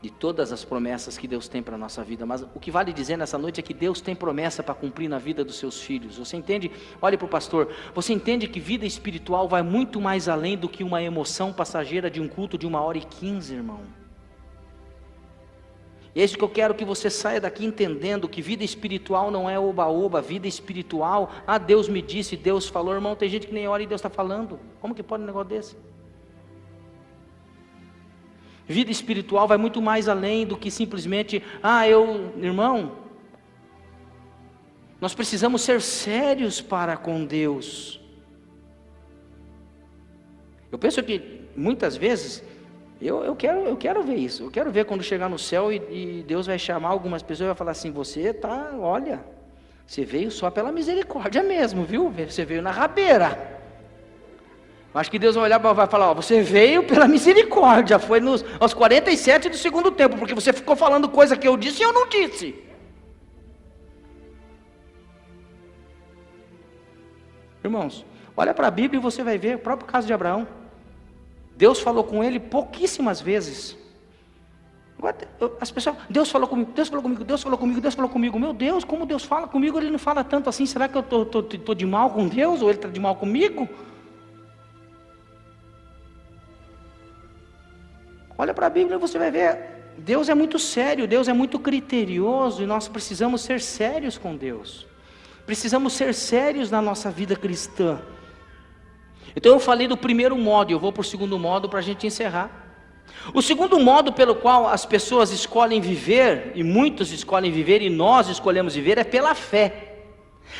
de todas as promessas que Deus tem para a nossa vida, mas o que vale dizer nessa noite é que Deus tem promessa para cumprir na vida dos seus filhos. Você entende? Olhe para o pastor. Você entende que vida espiritual vai muito mais além do que uma emoção passageira de um culto de 1h15, irmão. E é isso que eu quero que você saia daqui entendendo, que vida espiritual não é oba-oba, vida espiritual, Deus me disse, Deus falou. Irmão, tem gente que nem ora e Deus está falando. Como que pode um negócio desse? Vida espiritual vai muito mais além do que simplesmente, irmão, nós precisamos ser sérios para com Deus. Eu penso que muitas vezes, eu quero ver isso. Eu quero ver quando chegar no céu e Deus vai chamar algumas pessoas e vai falar assim: você veio só pela misericórdia mesmo, viu? Você veio na rabeira. Acho que Deus vai olhar e vai falar: você veio pela misericórdia, foi aos 47 do segundo tempo, porque você ficou falando coisa que eu disse e eu não disse. Irmãos, olha para a Bíblia e você vai ver o próprio caso de Abraão. Deus falou com ele pouquíssimas vezes. As pessoas, Deus falou comigo, Deus falou comigo, Deus falou comigo, Deus falou comigo. Meu Deus, como Deus fala comigo, Ele não fala tanto assim. Será que eu estou de mal com Deus, ou Ele está de mal comigo? Olha para a Bíblia e você vai ver, Deus é muito sério, Deus é muito criterioso, e nós precisamos ser sérios com Deus. Precisamos ser sérios na nossa vida cristã. Então eu falei do primeiro modo, e eu vou para o segundo modo para a gente encerrar. O segundo modo pelo qual as pessoas escolhem viver, e muitos escolhem viver, e nós escolhemos viver, é pela fé.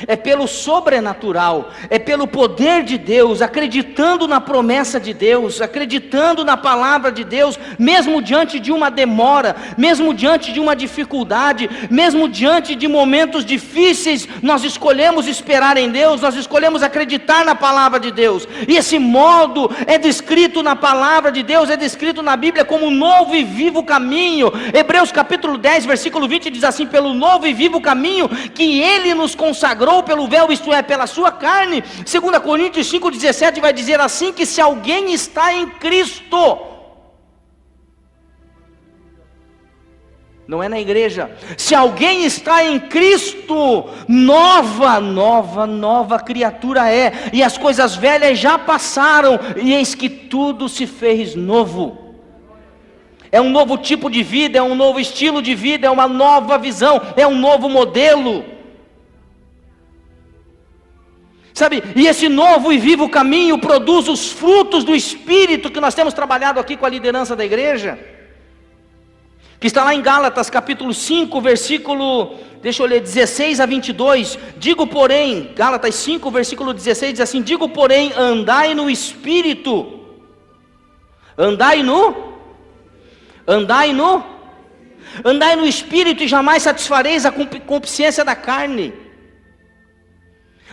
É pelo sobrenatural, é pelo poder de Deus, acreditando na promessa de Deus, acreditando na palavra de Deus, mesmo diante de uma demora, mesmo diante de uma dificuldade, mesmo diante de momentos difíceis, nós escolhemos esperar em Deus, nós escolhemos acreditar na palavra de Deus. E esse modo é descrito na palavra de Deus, é descrito na Bíblia como novo e vivo caminho. Hebreus capítulo 10, versículo 20 diz assim: pelo novo e vivo caminho que Ele nos consagrou pelo véu, isto é, pela sua carne. 2 Coríntios 5,17 vai dizer assim: que se alguém está em Cristo, não é na igreja, se alguém está em Cristo, nova criatura é, e as coisas velhas já passaram, e eis que tudo se fez novo. É um novo tipo de vida, é um novo estilo de vida, é uma nova visão, é um novo modelo. Sabe, e esse novo e vivo caminho produz os frutos do Espírito que nós temos trabalhado aqui com a liderança da igreja, que está lá em Gálatas capítulo 5, versículo, 16 a 22, digo porém, Gálatas 5, versículo 16 diz assim: digo porém, andai no Espírito, andai no Espírito, e jamais satisfareis a concupiscência da carne.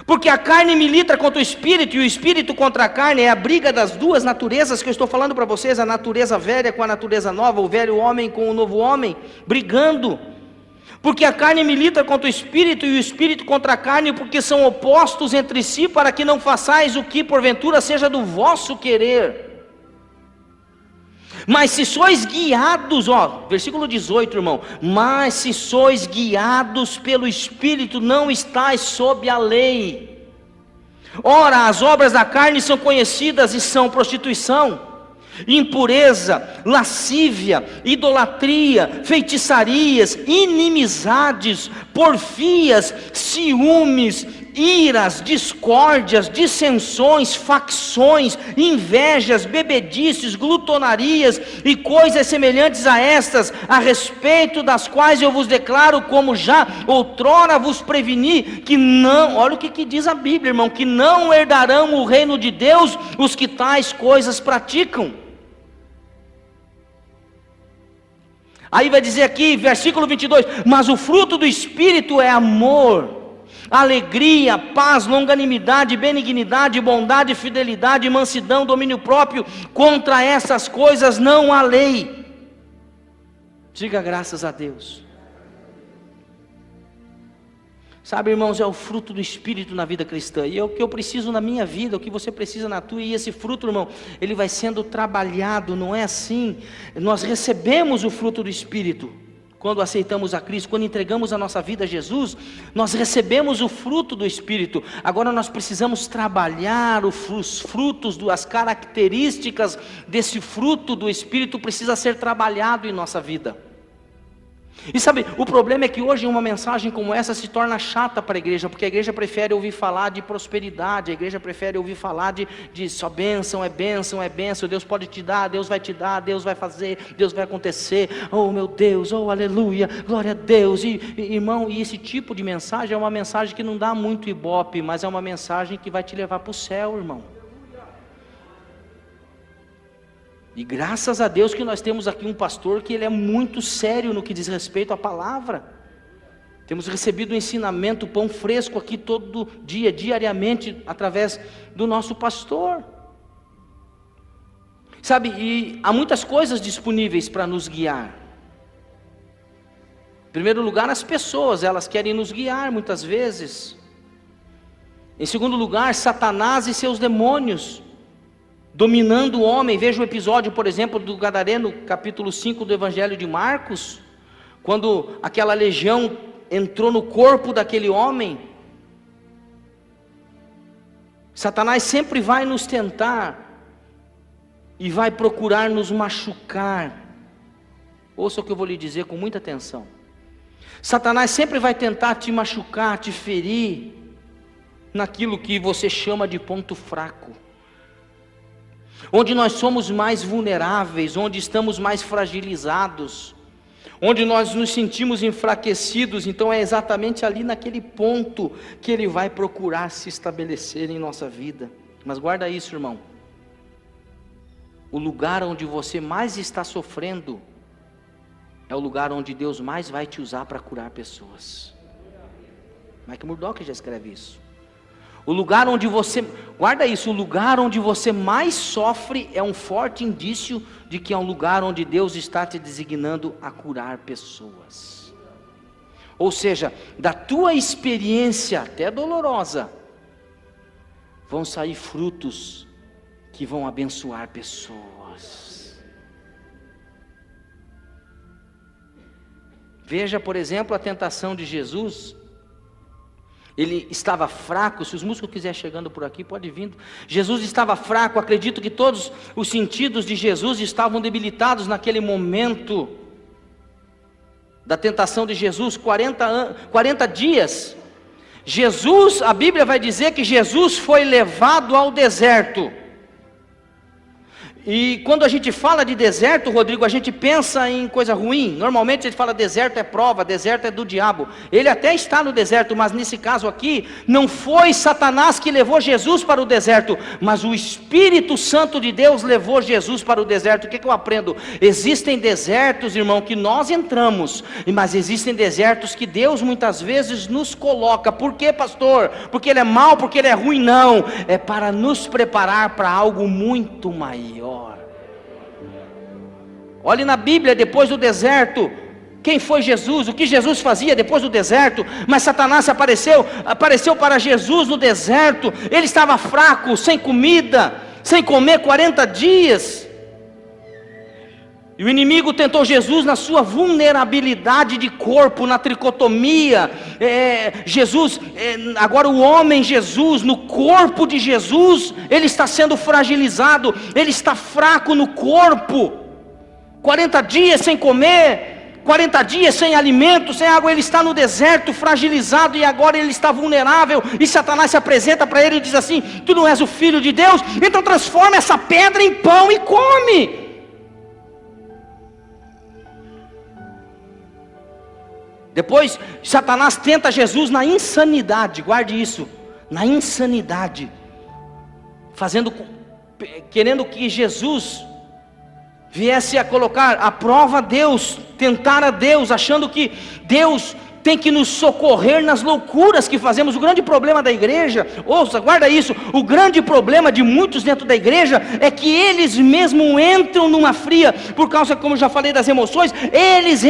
Porque a carne milita contra o Espírito, e o Espírito contra a carne. É a briga das duas naturezas que eu estou falando para vocês, a natureza velha com a natureza nova, o velho homem com o novo homem, brigando. Porque a carne milita contra o Espírito, e o Espírito contra a carne, porque são opostos entre si, para que não façais o que porventura seja do vosso querer. Mas se sois guiados, versículo 18, irmão, mas se sois guiados pelo Espírito, não estáis sob a lei. Ora, as obras da carne são conhecidas e são prostituição, impureza, lascívia, idolatria, feitiçarias, inimizades, porfias, ciúmes, iras, discórdias, dissensões, facções, invejas, bebedices, glutonarias e coisas semelhantes a estas, a respeito das quais eu vos declaro, como já outrora vos preveni, que não, olha o que diz a Bíblia, irmão, que não herdarão o reino de Deus os que tais coisas praticam. Aí vai dizer aqui, versículo 22, mas o fruto do Espírito é amor, alegria, paz, longanimidade, benignidade, bondade, fidelidade, mansidão, domínio próprio. Contra essas coisas não há lei. Diga graças a Deus. Sabe, irmãos, é o fruto do Espírito na vida cristã, e é o que eu preciso na minha vida, o que você precisa na tua, e esse fruto, irmão, ele vai sendo trabalhado, não é assim? Nós recebemos o fruto do Espírito, quando aceitamos a Cristo, quando entregamos a nossa vida a Jesus, nós recebemos o fruto do Espírito. Agora nós precisamos trabalhar os frutos, as características desse fruto do Espírito, precisa ser trabalhado em nossa vida. E sabe, o problema é que hoje uma mensagem como essa se torna chata para a igreja, porque a igreja prefere ouvir falar de prosperidade, a igreja prefere ouvir falar de só bênção, é bênção, é bênção, Deus pode te dar, Deus vai te dar, Deus vai fazer, Deus vai acontecer, oh meu Deus, oh aleluia, glória a Deus, irmão, e esse tipo de mensagem é uma mensagem que não dá muito ibope, mas é uma mensagem que vai te levar para o céu, irmão. E graças a Deus que nós temos aqui um pastor que ele é muito sério no que diz respeito à palavra. Temos recebido o ensinamento, o pão fresco aqui todo dia, diariamente, através do nosso pastor. Sabe, e há muitas coisas disponíveis para nos guiar. Em primeiro lugar, as pessoas, elas querem nos guiar muitas vezes. Em segundo lugar, Satanás e seus demônios dominando o homem. Veja o episódio, por exemplo, do Gadareno, capítulo 5 do Evangelho de Marcos, quando aquela legião entrou no corpo daquele homem. Satanás sempre vai nos tentar e vai procurar nos machucar. Ouça o que eu vou lhe dizer com muita atenção. Satanás sempre vai tentar te machucar, te ferir naquilo que você chama de ponto fraco, onde nós somos mais vulneráveis, onde estamos mais fragilizados, onde nós nos sentimos enfraquecidos. Então é exatamente ali naquele ponto que ele vai procurar se estabelecer em nossa vida. Mas guarda isso, irmão, o lugar onde você mais está sofrendo é o lugar onde Deus mais vai te usar para curar pessoas. Mike Murdock já escreve isso. O lugar onde você, guarda isso, o lugar onde você mais sofre é um forte indício de que é um lugar onde Deus está te designando a curar pessoas. Ou seja, da tua experiência, até dolorosa, vão sair frutos que vão abençoar pessoas. Veja, por exemplo, a tentação de Jesus. Ele estava fraco. Se os músicos quiserem chegando por aqui, pode vir. Jesus estava fraco. Acredito que todos os sentidos de Jesus estavam debilitados naquele momento da tentação de Jesus. 40 dias. Jesus, a Bíblia vai dizer que Jesus foi levado ao deserto. E quando a gente fala de deserto, Rodrigo, a gente pensa em coisa ruim. Normalmente a gente fala deserto é prova, deserto é do diabo. Ele até está no deserto, mas nesse caso aqui, não foi Satanás que levou Jesus para o deserto, mas o Espírito Santo de Deus levou Jesus para o deserto. O que eu aprendo? Existem desertos, irmão, que nós entramos, mas existem desertos que Deus muitas vezes nos coloca. Por quê, pastor? Porque ele é mau, porque ele é ruim? Não, é para nos preparar para algo muito maior. Olhe na Bíblia, depois do deserto, quem foi Jesus, o que Jesus fazia depois do deserto. Mas Satanás apareceu para Jesus no deserto. Ele estava fraco, sem comida, sem comer 40 dias. E o inimigo tentou Jesus na sua vulnerabilidade de corpo, na tricotomia. Agora o homem Jesus, no corpo de Jesus, ele está sendo fragilizado, ele está fraco no corpo. 40 dias sem comer, 40 dias sem alimento, sem água, ele está no deserto, fragilizado, e agora ele está vulnerável. E Satanás se apresenta para ele e diz assim: tu não és o filho de Deus? Então transforma essa pedra em pão e come. Depois Satanás tenta Jesus na insanidade, guarde isso, na insanidade, querendo que Jesus viesse a colocar à prova a Deus, tentar a Deus, achando que Deus tem que nos socorrer nas loucuras que fazemos. O grande problema da igreja, ouça, guarda isso, o grande problema de muitos dentro da igreja é que eles mesmos entram numa fria, por causa, como eu já falei, das emoções. Eles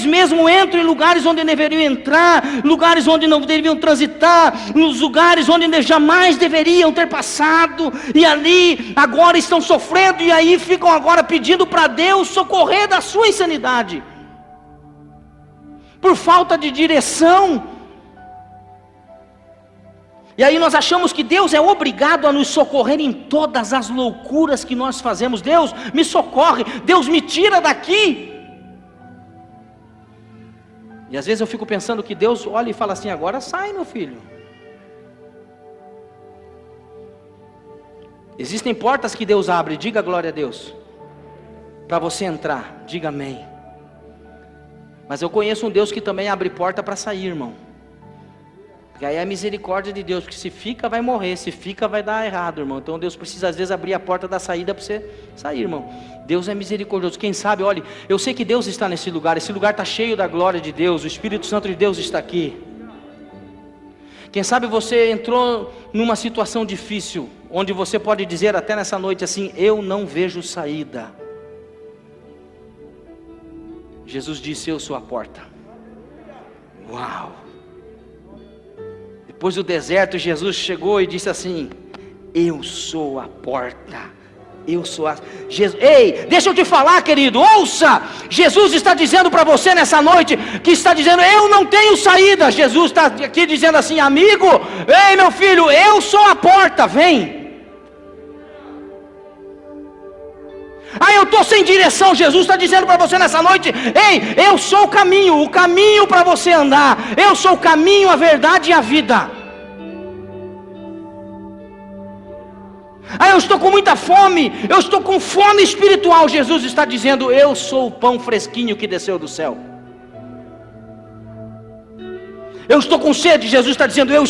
mesmos entram em lugares onde deveriam entrar, lugares onde não deveriam transitar, nos lugares onde jamais deveriam ter passado, e ali agora estão sofrendo, e aí ficam agora pedindo para Deus socorrer da sua insanidade, por falta de direção. E aí nós achamos que Deus é obrigado a nos socorrer em todas as loucuras que nós fazemos. Deus me socorre, Deus me tira daqui. E às vezes eu fico pensando que Deus olha e fala assim: agora sai, meu filho. Existem portas que Deus abre, diga glória a Deus, para você entrar, diga amém. Mas eu conheço um Deus que também abre porta para sair, irmão. Porque aí é a misericórdia de Deus, porque se fica vai morrer, se fica vai dar errado, irmão. Então Deus precisa às vezes abrir a porta da saída para você sair, irmão. Deus é misericordioso. Quem sabe, olhe, eu sei que Deus está nesse lugar, esse lugar está cheio da glória de Deus, o Espírito Santo de Deus está aqui. Quem sabe você entrou numa situação difícil, onde você pode dizer até nessa noite assim: eu não vejo saída. Jesus disse: eu sou a porta. Uau! Depois do deserto, Jesus chegou e disse assim: eu sou a porta. Eu sou a... Ei, deixa eu te falar, querido, ouça. Jesus está dizendo para você nessa noite, que está dizendo: eu não tenho saída. Jesus está aqui dizendo assim: amigo, ei meu filho, eu sou a porta, vem. Ah, eu estou sem direção. Jesus está dizendo para você nessa noite: ei, eu sou o caminho para você andar. Eu sou o caminho, a verdade e a vida. Ah, eu estou com muita fome, eu estou com fome espiritual. Jesus está dizendo: eu sou o pão fresquinho que desceu do céu. Eu estou com sede. Jesus está dizendo: eu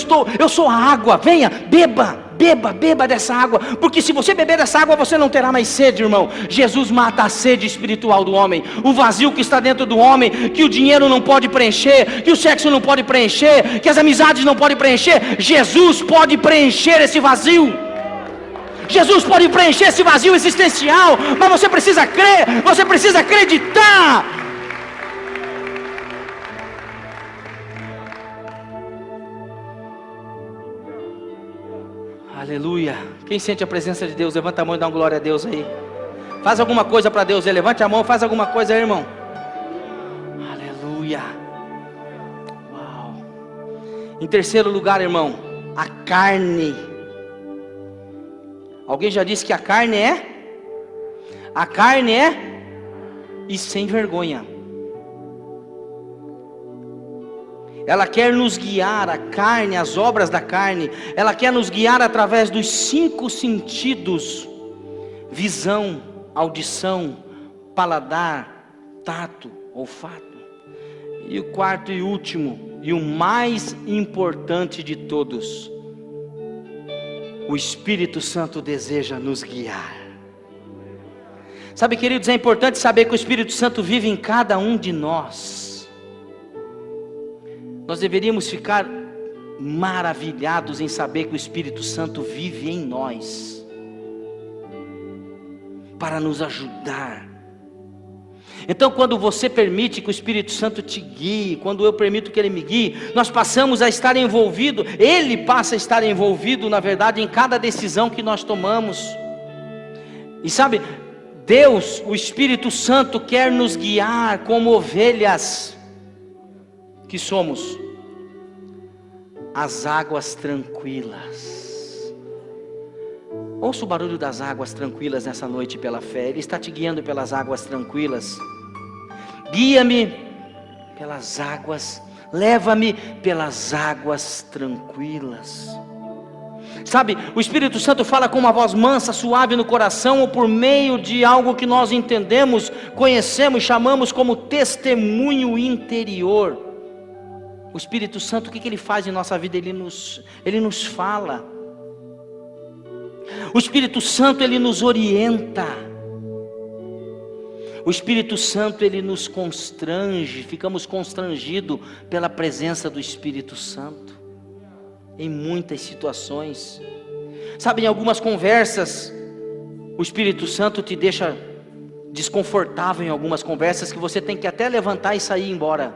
sou a água, venha, beba dessa água, porque se você beber dessa água, você não terá mais sede, irmão. Jesus mata a sede espiritual do homem, o vazio que está dentro do homem, que o dinheiro não pode preencher, que o sexo não pode preencher, que as amizades não podem preencher. Jesus pode preencher esse vazio. Jesus pode preencher esse vazio existencial, mas você precisa crer, você precisa acreditar. Aleluia. Quem sente a presença de Deus, levanta a mão e dá uma glória a Deus aí. Faz alguma coisa para Deus aí, levante a mão, faz alguma coisa aí, irmão. Aleluia. Uau. Em terceiro lugar, irmão, a carne. Alguém já disse que a carne é e sem vergonha. Ela quer nos guiar, a carne, as obras da carne, ela quer nos guiar através dos 5 sentidos: visão, audição, paladar, tato, olfato. E o quarto e último, e o mais importante de todos: o Espírito Santo deseja nos guiar. Sabe, queridos, é importante saber que o Espírito Santo vive em cada um de nós. Nós deveríamos ficar maravilhados em saber que o Espírito Santo vive em nós, para nos ajudar. Então, quando você permite que o Espírito Santo te guie, quando eu permito que Ele me guie, nós passamos a estar envolvido, Ele passa a estar envolvido, na verdade, em cada decisão que nós tomamos. E sabe, Deus, o Espírito Santo, quer nos guiar como ovelhas que somos, às águas tranquilas. Ouça o barulho das águas tranquilas nessa noite pela fé. Ele está te guiando pelas águas tranquilas. Guia-me pelas águas, leva-me pelas águas tranquilas. Sabe, o Espírito Santo fala com uma voz mansa, suave no coração, ou por meio de algo que nós entendemos, conhecemos, chamamos como testemunho interior. O Espírito Santo, o que ele faz em nossa vida? Ele nos fala. O Espírito Santo, Ele nos orienta. O Espírito Santo, Ele nos constrange. Ficamos constrangidos pela presença do Espírito Santo em muitas situações. Sabe, em algumas conversas, o Espírito Santo te deixa desconfortável em algumas conversas, que você tem que até levantar e sair embora,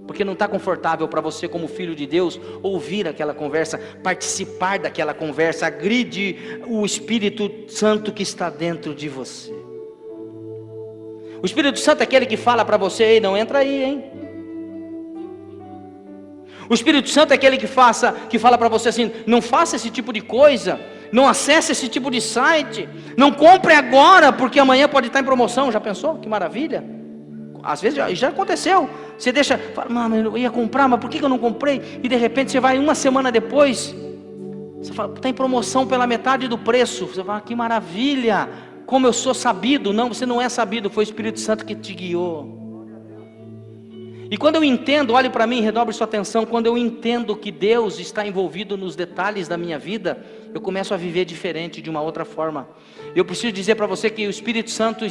porque não está confortável para você, como filho de Deus, ouvir aquela conversa, participar daquela conversa. Agride o Espírito Santo que está dentro de você. O Espírito Santo é aquele que fala para você: ei, não entra aí, hein? O Espírito Santo é aquele que fala para você assim: não faça esse tipo de coisa, não acesse esse tipo de site, não compre agora, porque amanhã pode estar em promoção. Já pensou? Que maravilha! Às vezes já aconteceu. Você deixa, fala, mano, eu ia comprar, mas por que eu não comprei? E de repente você vai uma semana depois, você fala, está em promoção pela metade do preço. Você fala, que maravilha, como eu sou sabido. Não, você não é sabido, foi o Espírito Santo que te guiou. E quando eu entendo, olhe para mim, redobre sua atenção, quando eu entendo que Deus está envolvido nos detalhes da minha vida, eu começo a viver diferente, de uma outra forma. Eu preciso dizer para você que o Espírito Santo,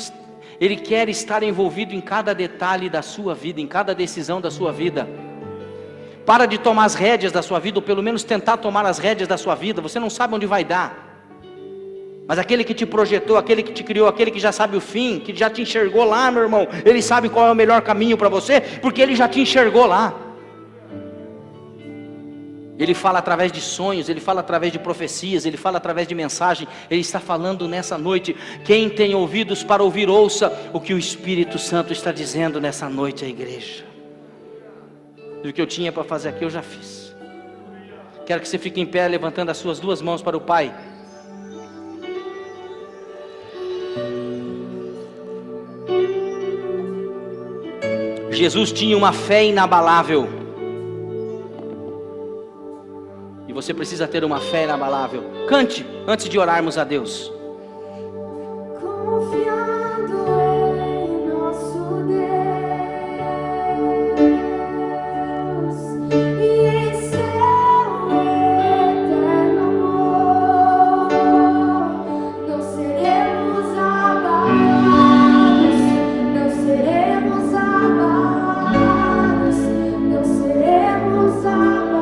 Ele quer estar envolvido em cada detalhe da sua vida, em cada decisão da sua vida. Para de tomar as rédeas da sua vida, ou pelo menos tentar tomar as rédeas da sua vida. Você não sabe onde vai dar, mas aquele que te projetou, aquele que te criou, aquele que já sabe o fim, que já te enxergou lá, meu irmão, Ele sabe qual é o melhor caminho para você, porque Ele já te enxergou lá. Ele fala através de sonhos, Ele fala através de profecias, Ele fala através de mensagem. Ele está falando nessa noite. Quem tem ouvidos para ouvir, ouça o que o Espírito Santo está dizendo nessa noite à igreja. E o que eu tinha para fazer aqui eu já fiz. Quero que você fique em pé, levantando as suas duas mãos para o Pai. Jesus tinha uma fé inabalável. E você precisa ter uma fé inabalável. Cante antes de orarmos a Deus. Confiando em nosso Deus e em seu eterno amor, não seremos abalados, não seremos abalados, não seremos abalados.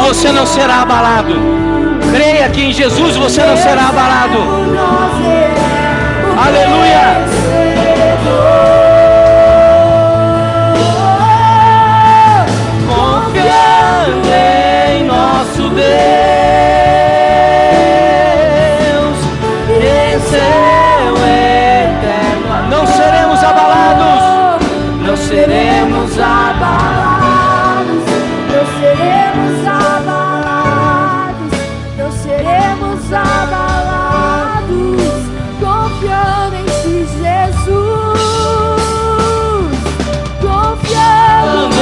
Você não será abalado. Creia que em Jesus você não será abalado. Aleluia. Confiando em nosso Deus, em seu eterno, não seremos abalados. Não seremos abalados. Não seremos abalados, não seremos abalados, confiando em Ti, Jesus, confiando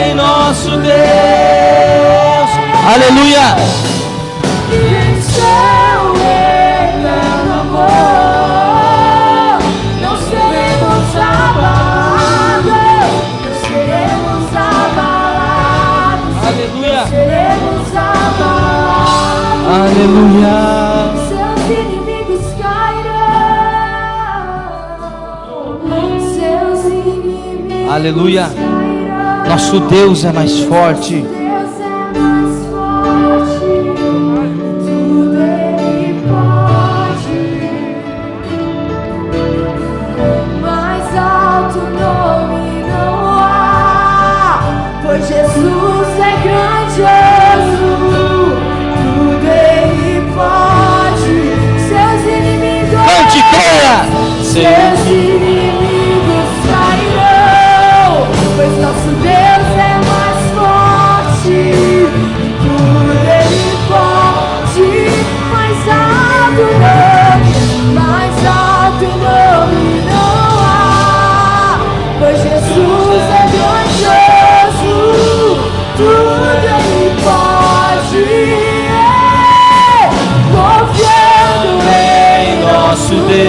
em nosso Deus, aleluia, e em seu eterno amor, não seremos abalados, não seremos abalados. aleluia, Seremos abalados, aleluia, seus inimigos cairão, seus inimigos aleluia. cairão. Nosso Deus é mais forte. Deus é mais forte, tudo Ele pode. Mais alto nome não há, pois Jesus é grandioso, tudo Ele pode. Seus inimigos, Cante, creia. seus inimigos cairão, pois nosso Deus é mais forte, tudo Ele pode. Mais alto nome não há, pois Jesus é grandioso, tudo Ele pode. Confiando Em nosso Deus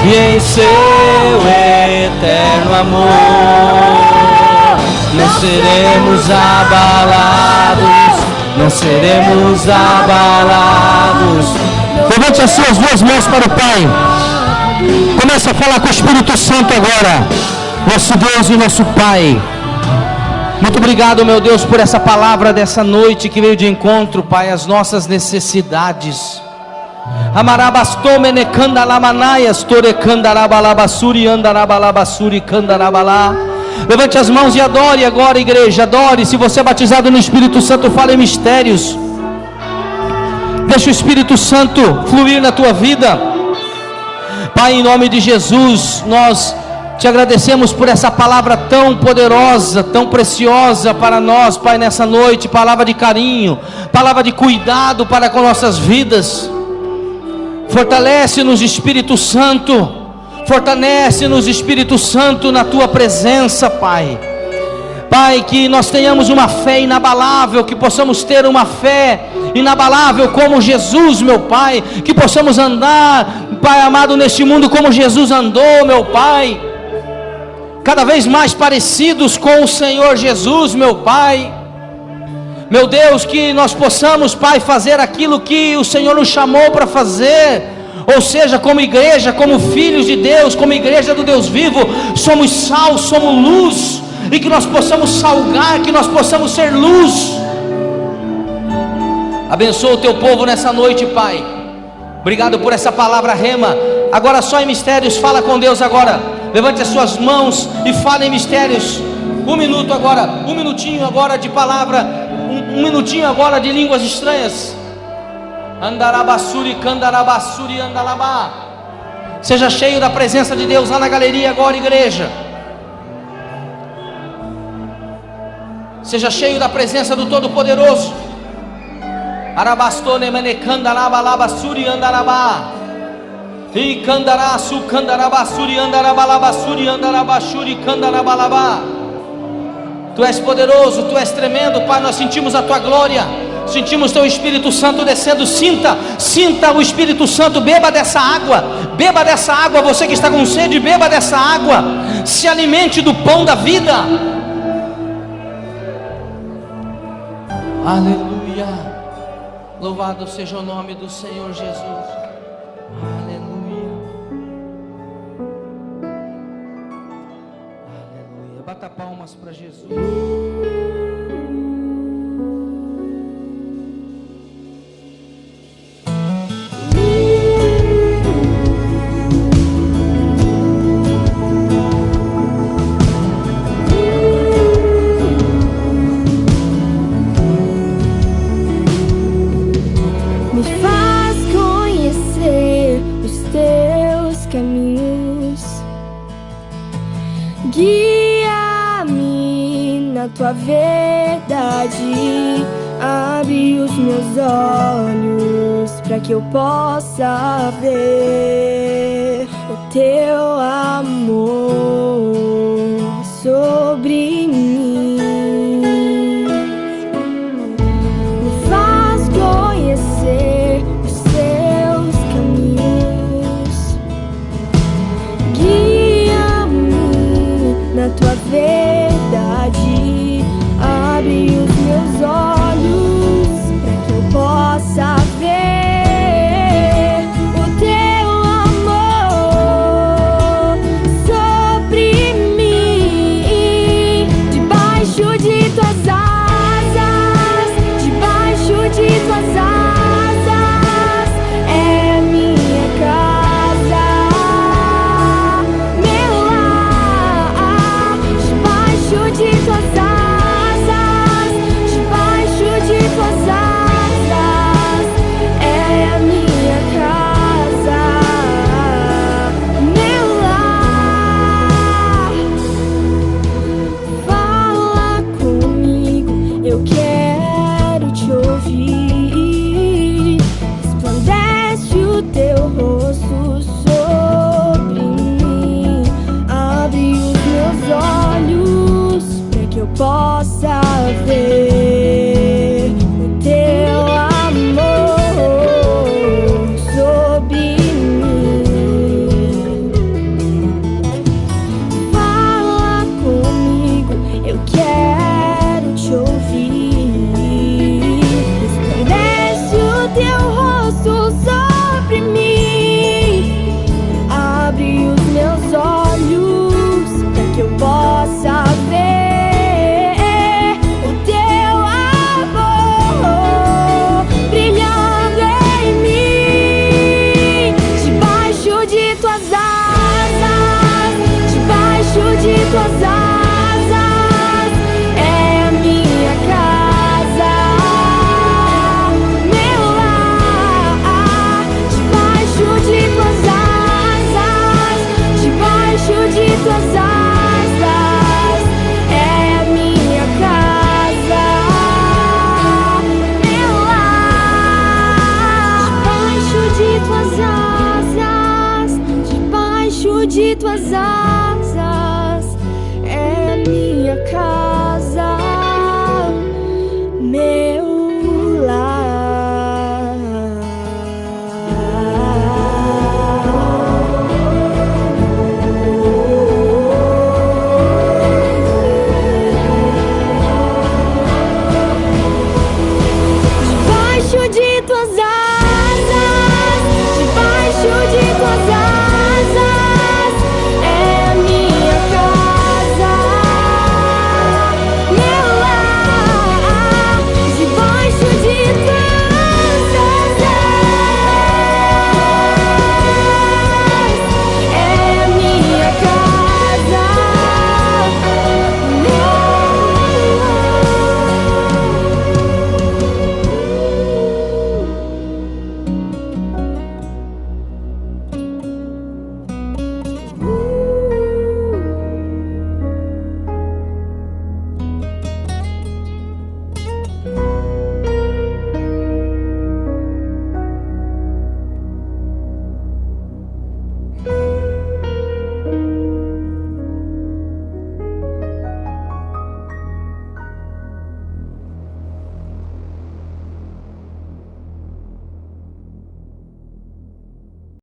e em seu eterno amor, não seremos abalados, não seremos abalados. Levante as suas duas mãos para o Pai. Comece a falar com o Espírito Santo agora. Nosso Deus e nosso Pai. Muito obrigado, meu Deus, por essa palavra dessa noite que veio de encontro, Pai, às nossas necessidades. Amarabastome nekandalamanaias torekandarabalabasuri andarabalabasuri kandarabalá. Levante as mãos e adore agora, igreja, adore. Se você é batizado no Espírito Santo, fale em mistérios. Deixa o Espírito Santo fluir na tua vida. Pai, em nome de Jesus, nós te agradecemos por essa palavra tão poderosa, tão preciosa para nós, Pai, nessa noite. Palavra de carinho, palavra de cuidado para com nossas vidas. Fortalece-nos, Espírito Santo. Fortalece-nos, Espírito Santo, na tua presença, Pai. Pai, que nós tenhamos uma fé inabalável, que possamos ter uma fé inabalável como Jesus, meu Pai. Que possamos andar, Pai amado, neste mundo como Jesus andou, meu Pai. Cada vez mais parecidos com o Senhor Jesus, meu Pai. Meu Deus, que nós possamos, Pai, fazer aquilo que o Senhor nos chamou para fazer. Ou seja, como igreja, como filhos de Deus, como igreja do Deus vivo, somos sal, somos luz. E que nós possamos salgar, que nós possamos ser luz. Abençoa o teu povo nessa noite, Pai. Obrigado por essa palavra rema. Agora só em mistérios, fala com Deus agora. Levante as suas mãos e fale em mistérios. Um minuto agora, um minutinho agora de palavra, um minutinho agora de línguas estranhas. Andarabassuri, candarabassuri, andalabá. Seja cheio da presença de Deus lá na galeria agora, igreja. Seja cheio da presença do Todo-Poderoso. Arabastone menecandarabalabasuri, andalabá. E candaraçu, candarabassuri, andarabalabasuri, andarabachuri, candarabalabá. Tu és poderoso, tu és tremendo, Pai. Nós sentimos a tua glória, sentimos teu Espírito Santo descendo. Sinta o Espírito Santo. Beba dessa água, beba dessa água. Você que está com sede, beba dessa água. Se alimente do pão da vida. Aleluia. Louvado seja o nome do Senhor Jesus. Aleluia. Aleluia. Bata palmas para Jesus. Me faz conhecer os teus caminhos, guia-me na tua verdade, abre os meus olhos para que eu possa ver o teu amor sobre mim. Na tua verdade, abre os meus olhos para que eu possa ver o teu amor sobre mim. Debaixo de tuas asas, debaixo de tuas asas, é minha casa, meu lar. Debaixo de tuas asas, debaixo de tuas asas, é a minha casa, meu lar. Fala comigo, eu quero te ouvir. Resplandece o teu rosto sobre mim, abre os meus olhos para que eu possa ver o teu amor sobre mim. Fala comigo, eu quero tuas asas é a minha casa, meu lar. Debaixo de tuas asas, debaixo de tuas asas é a minha casa, meu lar. Debaixo de tuas asas, debaixo de tuas asas é a minha casa.